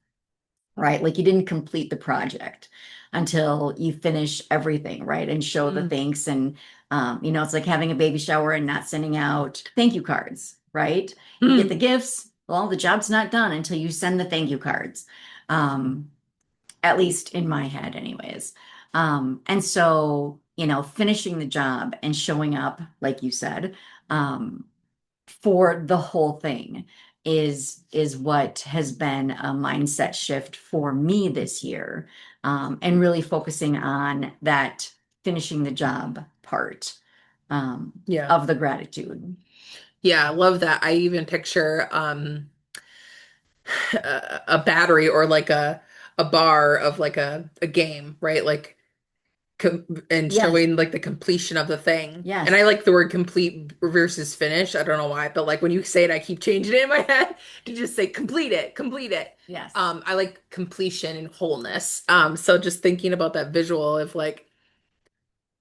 right? Like you didn't complete the project until you finish everything, right? And show the Mm. thanks. And, it's like having a baby shower and not sending out thank you cards, right? You get the Mm. gifts. Well, the job's not done until you send the thank you cards. Um, at least in my head, anyways. And so, finishing the job and showing up, like you said, um, for the whole thing is what has been a mindset shift for me this year, and really focusing on that finishing the job part. Yeah. of the gratitude. Yeah, I love that. I even picture a battery or like a bar of like a game, right? Like and Yes, showing like the completion of the thing. And I yes, like the word complete versus finish. I don't know why, but like when you say it, I keep changing it in my head to just say complete it, complete it. yes. I like completion and wholeness. So just thinking about that visual of like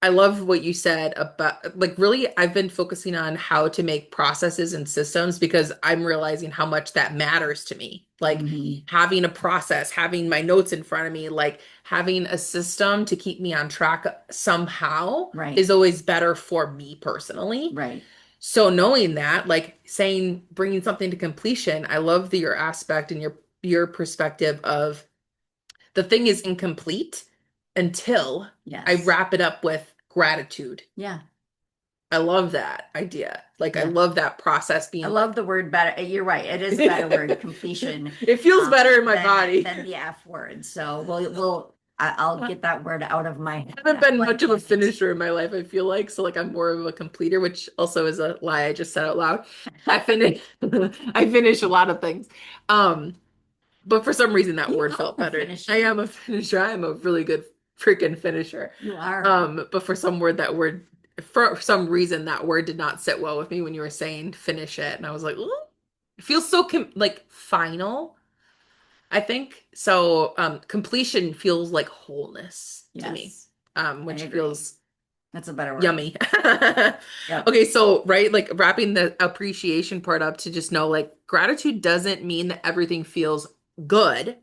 I love what you said about like really I've been focusing on how to make processes and systems because I'm realizing how much that matters to me. Like Hmm. having a process, having my notes in front of me, like having a system to keep me on track somehow Right, is always better for me personally. right. So knowing that, like saying bringing something to completion, I love your aspect and your perspective of the thing is incomplete until I Yes. wrap it up with gratitude. Yeah, I love that idea. Like I yeah. love that process I being love like the word better. You're right. It is a better word, completion, it feels better in my body. than the F word. So I'll I get that word out of my head. haven't I been like much of a it. finisher in my life, I feel like. So like I'm more of a completer, which also is a lie I just said out loud. I finish I finish a lot of things. Um But for some reason, that You word felt are a better. I finisher. am a finisher. I am a really good freaking finisher. You are. But for some reason, that word did not sit well with me when you were saying finish it, and I was like, ooh, it feels so like final. I think so. Completion feels like wholeness to me, Yes, I which agree. feels That's a better word. yummy. Yep. Okay, so right, like wrapping the appreciation part up to just know like gratitude doesn't mean that everything feels good.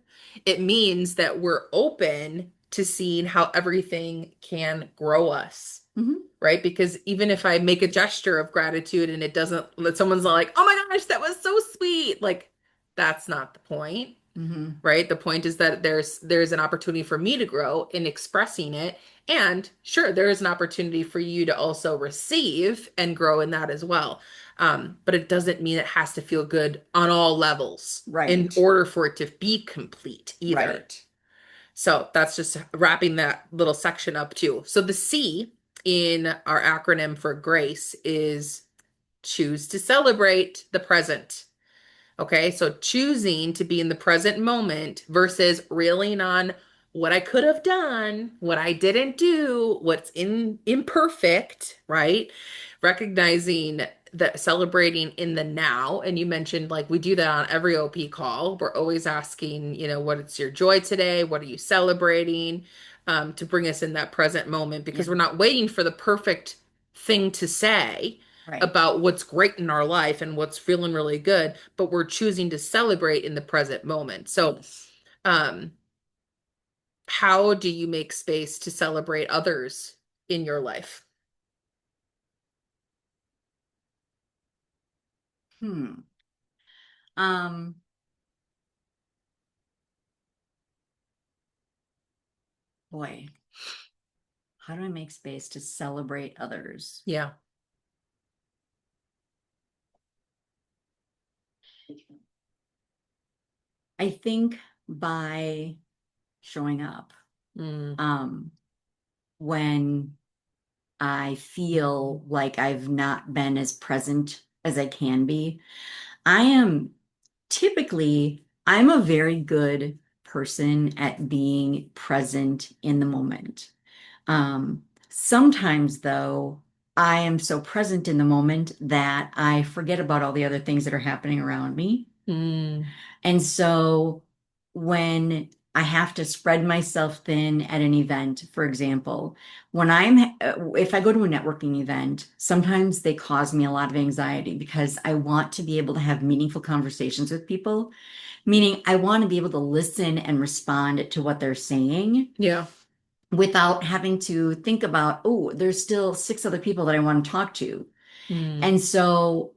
It means that we're open to seeing how everything can grow us, Hmm. right? Because even if I make a gesture of gratitude and it doesn't, that someone's like, oh my gosh, that was so sweet. Like, that's not the point, Hmm. right? The point is that there's an opportunity for me to grow in expressing it. And sure, there is an opportunity for you to also receive and grow in that as well. But it doesn't mean it has to feel good on all levels in Right. order for it to be complete either. Right. So that's just wrapping that little section up too. So the C in our acronym for GRACE is choose to celebrate the present. Okay, so choosing to be in the present moment versus reeling on what I could have done, what I didn't do, what's imperfect, right? Recognizing that celebrating in the now, and you mentioned like we do that on every OP call. We're always asking, what's your joy today? What are you celebrating? To bring us in that present moment because Yeah. we're not waiting for the perfect thing to say Right. about what's great in our life and what's feeling really good, but we're choosing to celebrate in the present moment. So, Yes. um, how do you make space to celebrate others in your life? Hmm. Um, Boy, how do I make space to celebrate others? Yeah. I think by showing up. Mm, Um, when I feel like I've not been as present as I can be. I'm a very good person at being present in the moment. Sometimes though, I am so present in the moment that I forget about all the other things that are happening around me. mm, And so when I have to spread myself thin at an event, for example, if I go to a networking event, sometimes they cause me a lot of anxiety because I want to be able to have meaningful conversations with people, meaning I want to be able to listen and respond to what they're saying yeah. without having to think about, oh, there's still six other people that I want to talk to. Mm, And so,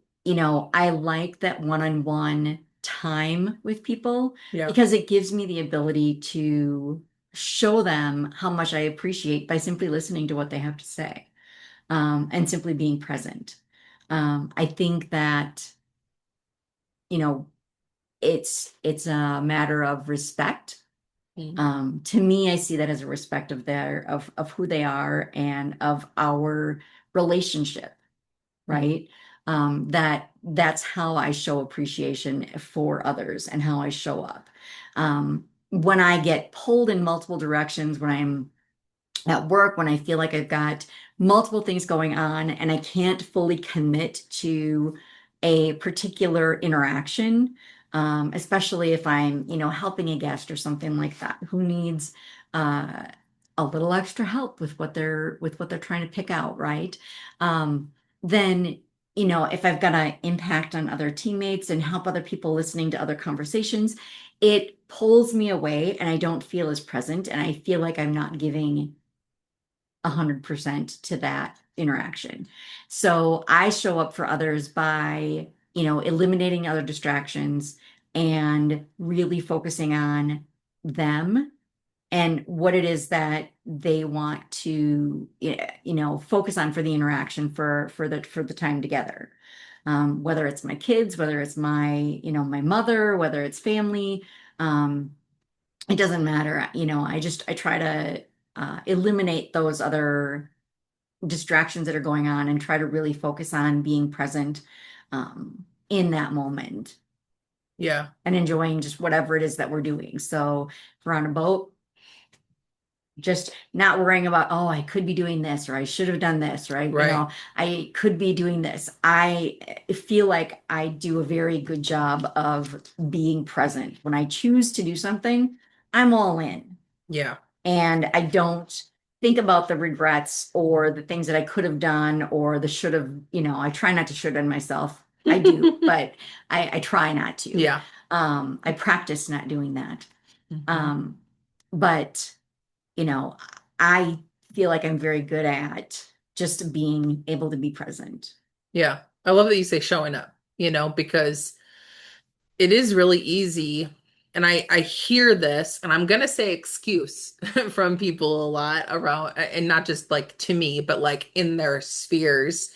I like that one-on-one time with people yeah. because it gives me the ability to show them how much I appreciate by simply listening to what they have to say, and simply being present. I think that, you know, it's a matter of respect. Mm, To me, I see that as a respect of who they are and of our relationship, Mhm. right? That's how I show appreciation for others and how I show up. When I get pulled in multiple directions, when I'm at work, when I feel like I've got multiple things going on and I can't fully commit to a particular interaction, especially if I'm, helping a guest or something like that who needs uh, a little extra help with what they're trying to pick out, right? Then, if I've got an impact on other teammates and help other people listening to other conversations, it pulls me away and I don't feel as present and I feel like I'm not giving 100% to that interaction. So I show up for others by, eliminating other distractions and really focusing on them and what it is that they want to, focus on for the interaction for the time together. Whether it's my kids, whether it's my mother, whether it's family, um, it doesn't matter. I try to eliminate those other distractions that are going on and try to really focus on being present in that moment Yeah, and enjoying just whatever it is that we're doing. So if we're on a boat, just not worrying about, oh, I could be doing this or I should have done this, right? right. I could be doing this. I feel like I do a very good job of being present. When I choose to do something, I'm all in. Yeah. And I don't think about the regrets or the things that I could have done or the should have, I try not to should on myself. I do, but I try not to. Yeah. I practice not doing that. Mhm. Um, but, you know, I feel like I'm very good at just being able to be present. Yeah. I love that you say showing up, because it is really easy. And I hear this, and I'm gonna say excuse from people a lot around, and not just like to me, but like in their spheres,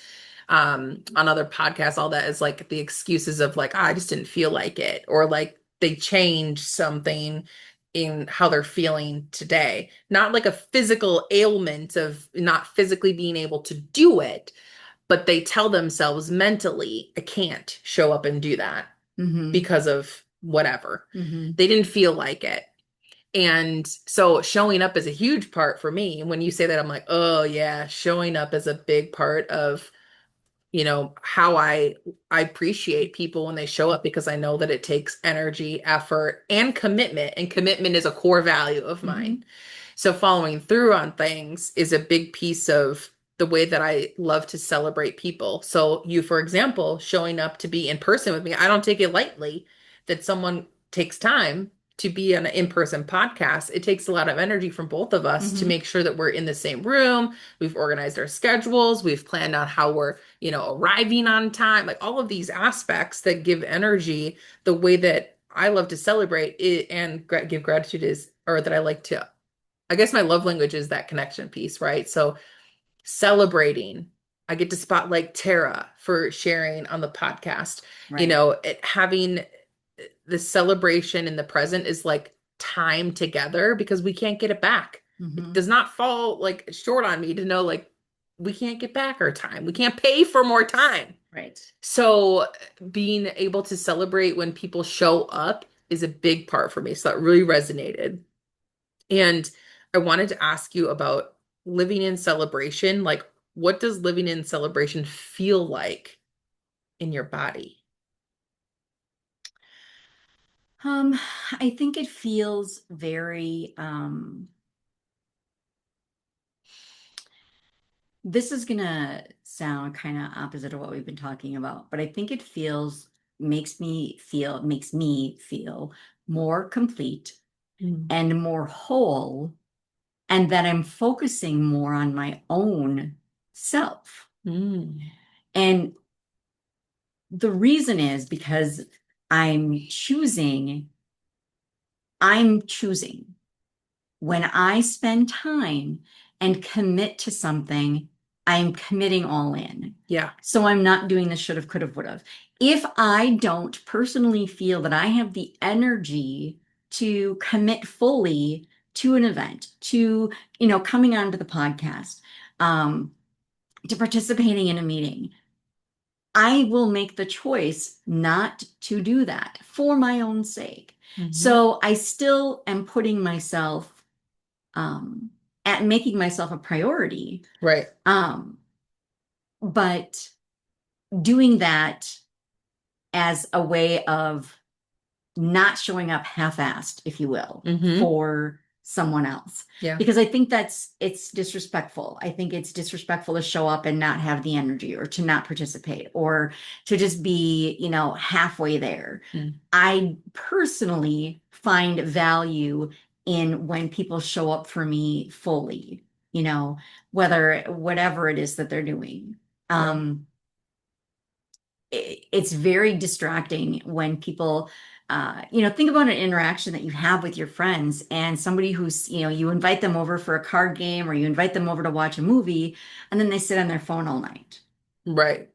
on other podcasts, all that is like the excuses of like, I just didn't feel like it, or like they change something in how they're feeling today. Not like a physical ailment of not physically being able to do it, but they tell themselves mentally, I can't show up and do that Hmm. because of whatever. Hmm. They didn't feel like it. And so showing up is a huge part for me. And when you say that, I'm like, oh yeah, showing up is a big part of, how I appreciate people when they show up because I know that it takes energy, effort, and commitment. And commitment is a core value of Hmm. mine. So following through on things is a big piece of the way that I love to celebrate people. So you, for example, showing up to be in person with me, I don't take it lightly that someone takes time to be on an in-person podcast. It takes a lot of energy from both of us to Hmm. make sure that we're in the same room. We've organized our schedules. We've planned out how we're, arriving on time, like all of these aspects that give energy. The way that I love to celebrate it and give gratitude is, or that I like to, I guess my love language is that connection piece, right? So celebrating, I get to spotlight Tara for sharing on the podcast. Right. Having the celebration in the present is like time together because we can't get it back. It Hmm. does not fall like short on me to know like we can't get back our time. We can't pay for more time. Right. So being able to celebrate when people show up is a big part for me. So that really resonated. And I wanted to ask you about living in celebration. Like, what does living in celebration feel like in your body? Um, I think it feels very, this is gonna sound kind of opposite of what we've been talking about, but I think it makes me feel more complete Mm. and more whole, and that I'm focusing more on my own self. Mm. And the reason is because I'm choosing, I'm choosing. When I spend time and commit to something, I'm committing all in. Yeah. So I'm not doing the should have, could have, would have. If I don't personally feel that I have the energy to commit fully to an event, to, coming onto the podcast, um, to participating in a meeting, I will make the choice not to do that for my own sake. Hmm. So I still am putting myself um, at making myself a priority, Right. um, but doing that as a way of not showing up half-assed, if you will, Hmm. for someone else. Yeah. Because I think it's disrespectful. I think it's disrespectful to show up and not have the energy or to not participate or to just be, halfway there. Mm. I personally find value in when people show up for me fully, whether whatever it is that they're doing. Right. Um, it's very distracting when people think about an interaction that you have with your friends and somebody who's, you invite them over for a card game or you invite them over to watch a movie and then they sit on their phone all night, Right.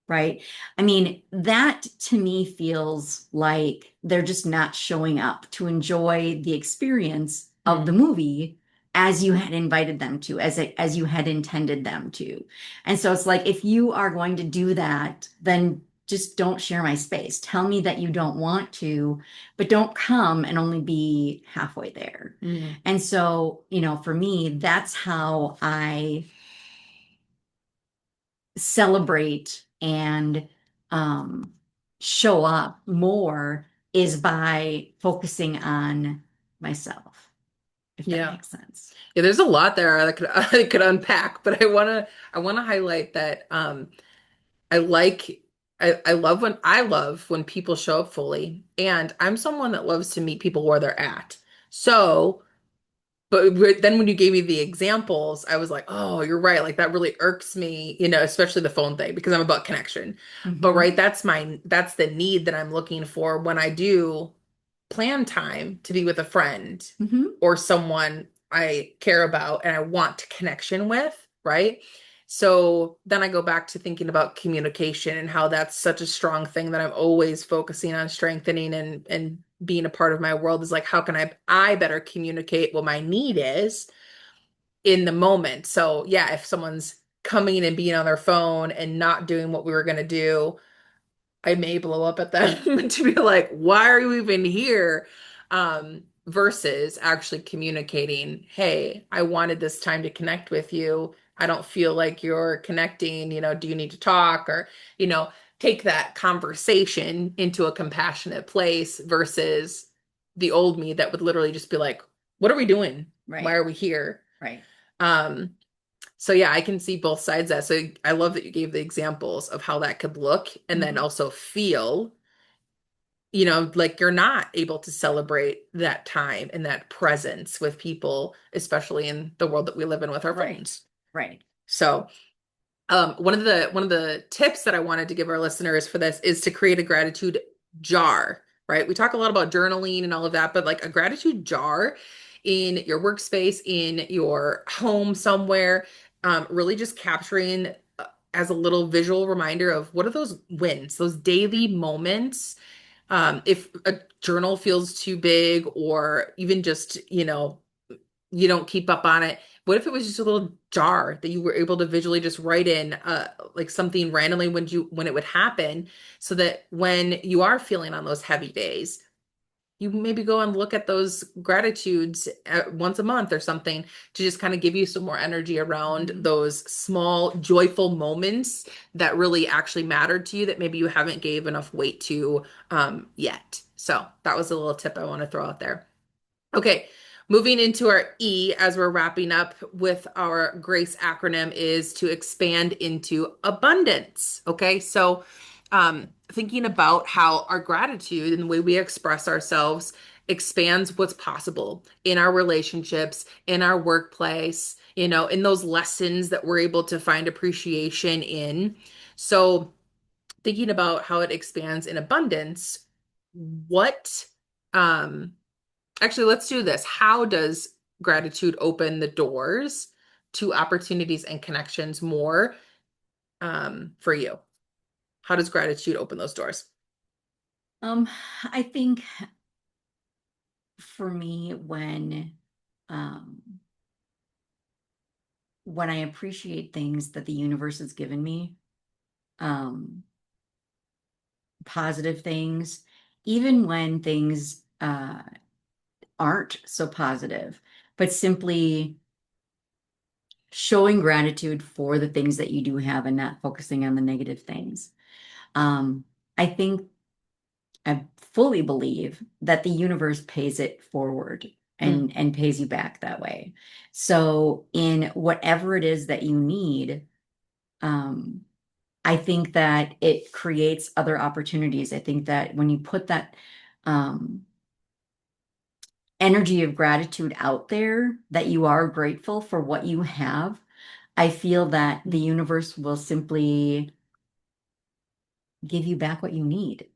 right? I mean, that to me feels like they're just not showing up to enjoy the experience of the Mm. movie as you had invited them to, as you had intended them to. And so it's like if you are going to do that, then just don't share my space. Tell me that you don't want to, but don't come and only be halfway there. Mm. And so, for me, that's how I celebrate and um, show up more is by focusing on myself, if that Yeah. makes sense. Yeah, there's a lot there that could I could unpack, but I wanna highlight that I like I love when people show up fully, and I'm someone that loves to meet people where they're at. So, but then when you gave me the examples, I was like, oh, you're right. Like that really irks me, especially the phone thing because I'm about connection. But Hmm. right, that's the need that I'm looking for when I do plan time to be with a friend Hmm. or someone I care about and I want connection with, right? So then I go back to thinking about communication and how that's such a strong thing that I'm always focusing on strengthening and being a part of my world is like how can I better communicate what my need is in the moment. So yeah, if someone's coming and being on their phone and not doing what we were going to do, I may blow up at them to be like, why are you even here? Versus actually communicating, hey, I wanted this time to connect with you. I don't feel like you're connecting, do you need to talk? Or, you know, take that conversation into a compassionate place versus the old me that would literally just be like, what are we doing? Why Right, are we here? right. Um, so yeah, I can see both sides of that. So I love that you gave the examples of how that could look and then Hmm. also feel, like you're not able to celebrate that time and that presence with people, especially in the world that we live in with our Right, phones. right. So one of the tips that I wanted to give our listeners for this is to create a gratitude jar, right? We talk a lot about journaling and all of that, but like a gratitude jar in your workspace, in your home somewhere, really just capturing as a little visual reminder of what are those wins, those daily moments. If a journal feels too big or even just, you don't keep up on it. What if it was just a little jar that you were able to visually just write in like something randomly when it would happen so that when you are feeling on those heavy days, you maybe go and look at those gratitudes once a month or something to just kind of give you some more energy around Mhm. those small joyful moments that really actually mattered to you that maybe you haven't gave enough weight to yet. So that was a little tip I want to throw out there. Okay, moving into our E as we're wrapping up with our GRACE acronym is to expand into abundance. Okay, so thinking about how our gratitude and the way we express ourselves expands what's possible in our relationships, in our workplace, in those lessons that we're able to find appreciation in. So, thinking about how it expands in abundance, what um actually, let's do this. How does gratitude open the doors to opportunities and connections more for you? How does gratitude open those doors? Um, I think for me, when um, when I appreciate things that the universe has given me, um, positive things, even when things aren't so positive, but simply showing gratitude for the things that you do have and not focusing on the negative things. Um, I think I fully believe that the universe pays it forward Mm. and pays you back that way. So in whatever it is that you need, um, I think that it creates other opportunities. I think that when you put that um, energy of gratitude out there, that you are grateful for what you have, I feel that the universe will simply give you back what you need.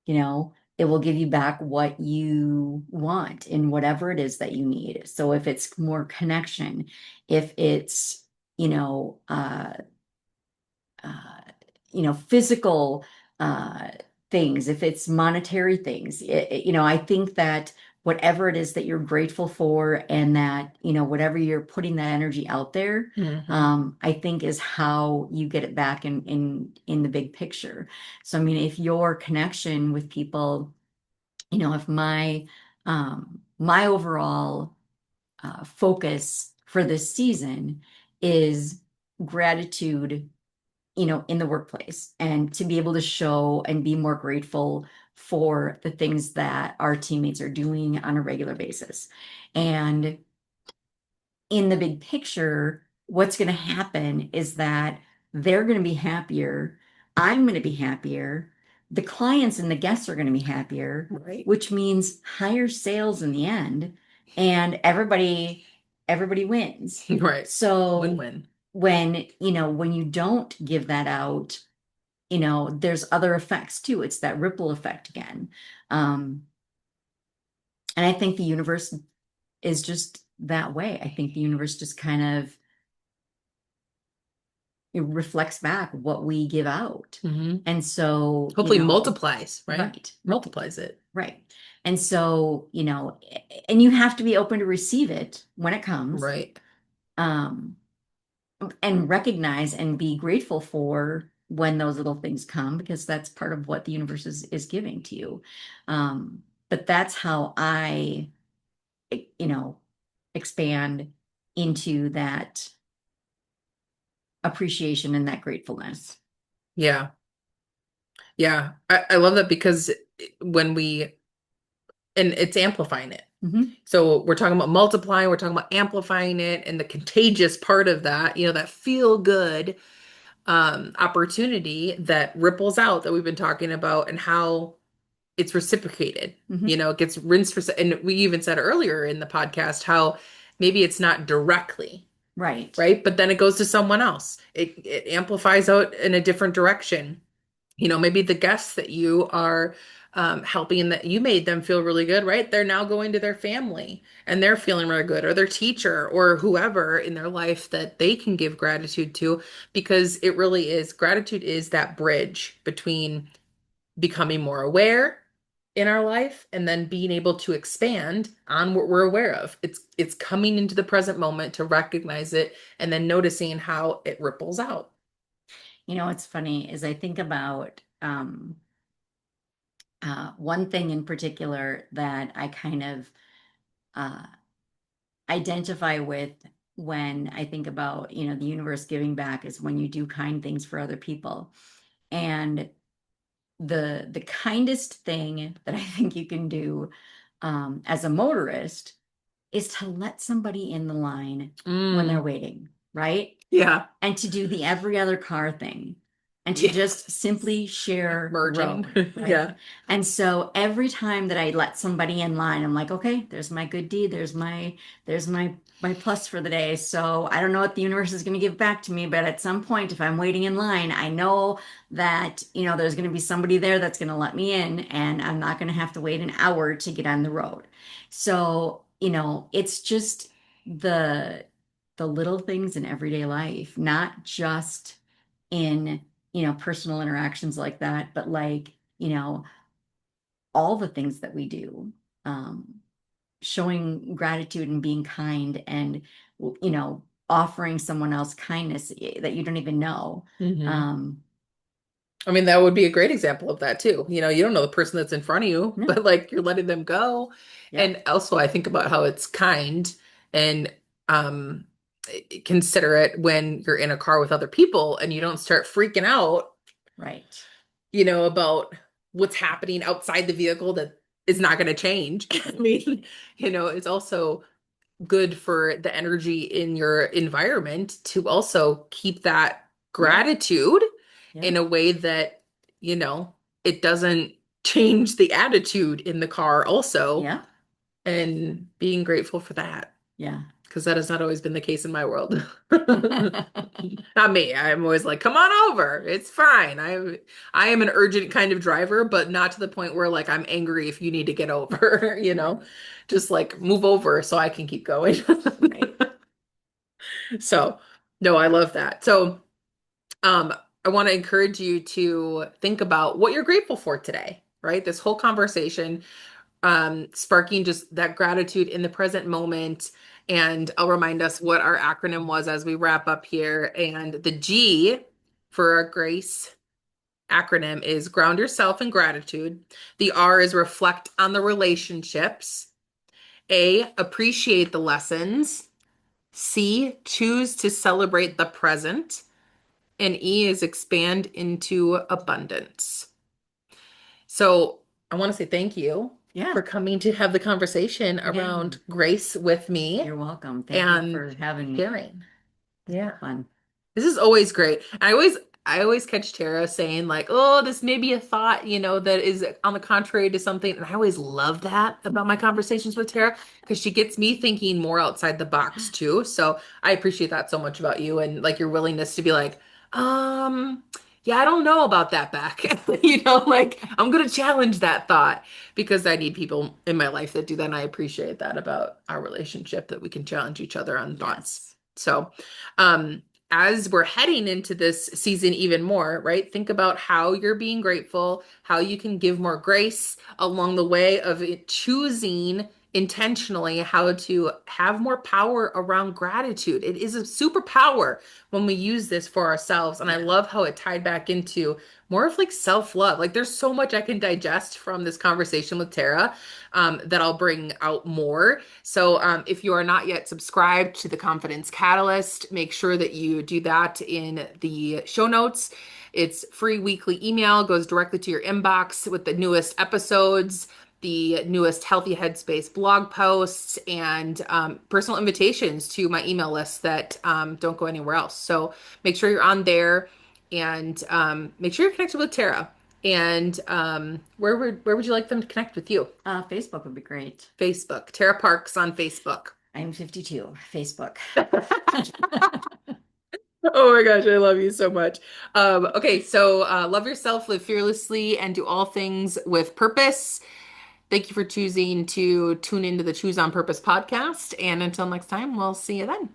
You know, it will give you back what you want in whatever it is that you need. So if it's more connection, if it's, you know, uh, uh, physical uh, things, if it's monetary things, I think that whatever it is that you're grateful for and that, whatever you're putting that energy out there, Hmm. I think is how you get it back in the big picture. So, I mean, if your connection with people, if my overall focus for this season is gratitude, in the workplace and to be able to show and be more grateful for the things that our teammates are doing on a regular basis. And in the big picture, what's going to happen is that they're going to be happier. I'm going to be happier. The clients and the guests are going to be happier, Right. which means higher sales in the end, and everybody wins. Right. So Win-win. when you don't give that out, there's other effects too. It's that ripple effect again. Um, and I think the universe is just that way. I think the universe just kind of it reflects back what we give out. Hmm. And so, Hopefully multiplies, right? right, Multiplies it. right. And so, and you have to be open to receive it when it comes, Right. um, and recognize and be grateful for when those little things come, because that's part of what the universe is giving to you. But that's how I, you know, expand into that appreciation and that gratefulness. Yeah. Yeah. I love that because when we, and it's amplifying it. Hmm. So we're talking about multiplying, we're talking about amplifying it, and the contagious part of that, that feel good opportunity that ripples out that we've been talking about and how it's reciprocated. Hmm. It gets rinsed for, and we even said earlier in the podcast how maybe it's not directly, Right. right? But then it goes to someone else. It amplifies out in a different direction. Maybe the guests that you are helping that you made them feel really good, right? They're now going to their family and they're feeling really good, or their teacher, or whoever in their life that they can give gratitude to, because it really is gratitude is that bridge between becoming more aware in our life and then being able to expand on what we're aware of. It's coming into the present moment to recognize it and then noticing how it ripples out. What's funny is I think about one thing in particular that I kind of uh, identify with when I think about, the universe giving back is when you do kind things for other people. And the kindest thing that I think you can do as a motorist is to let somebody in the line when they're Mm, waiting, right? yeah. And to do the every other car thing and to Yeah. just simply share Merging. road, right? Yeah. And so every time that I let somebody in line, I'm like, okay, there's my good deed, there's my plus for the day. So I don't know what the universe is going to give back to me, but at some point, if I'm waiting in line, I know that, there's going to be somebody there that's going to let me in, and I'm not going to have to wait an hour to get on the road. So, it's just the the little things in everyday life, not just in, personal interactions like that, but like, all the things that we do, um, showing gratitude and being kind and, offering someone else kindness that you don't even know. Hmm. Um, I mean, that would be a great example of that too. You don't know the person that's in front of you, no, but like you're letting them go. yep, And also, I think about how it's kind and um considerate when you're in a car with other people and you don't start freaking out, right. about what's happening outside the vehicle that is not going to change. I mean, it's also good for the energy in your environment to also keep that Yeah, gratitude yeah, in a way that, you know, it doesn't change the attitude in the car also, yeah, and being grateful for that yeah. because that has not always been the case in my world. Not me. I'm always like, come on over. It's fine. I am an urgent kind of driver, but not to the point where like I'm angry if you need to get over, Just like move over so I can keep going. Right. So, no, I love that. So, I want to encourage you to think about what you're grateful for today, right? This whole conversation, sparking just that gratitude in the present moment. And I'll remind us what our acronym was as we wrap up here. And the G for our grace acronym is ground yourself in gratitude. The R is reflect on the relationships. A, appreciate the lessons. C, choose to celebrate the present. And E is expand into abundance. So I want to say thank you Yeah. for coming to have the conversation around Again, grace with me you're welcome. Thank you and for having me. sharing. Yeah. Fun. This is always great. I always catch Tara saying like, "Oh, this may be a thought, that is on the contrary to something." And I always love that about my conversations with Tara because she gets me thinking more outside the box too. So I appreciate that so much about you and like your willingness to be like, yeah, I don't know about that back. Like I'm gonna challenge that thought because I need people in my life that do that. And I appreciate that about our relationship that we can challenge each other on thoughts. Yes. So, um, as we're heading into this season even more, right? Think about how you're being grateful, how you can give more grace along the way of choosing intentionally how to have more power around gratitude. It is a superpower when we use this for ourselves. And I Yeah. love how it tied back into more of like self-love. Like there's so much I can digest from this conversation with Tara, that I'll bring out more. So, if you are not yet subscribed to the Confidence Catalyst, make sure that you do that in the show notes. It's free weekly email, goes directly to your inbox with the newest episodes, the newest Healthy Headspace blog posts, and personal invitations to my email list that don't go anywhere else. So make sure you're on there and make sure you're connected with Tara. And where would you like them to connect with you? Facebook would be great. Facebook. Tara Parks on Facebook. I'm 52. Facebook. Oh my gosh, I love you so much. Okay, so love yourself, live fearlessly, and do all things with purpose. Thank you for choosing to tune into the Choose on Purpose podcast. And until next time, we'll see you then.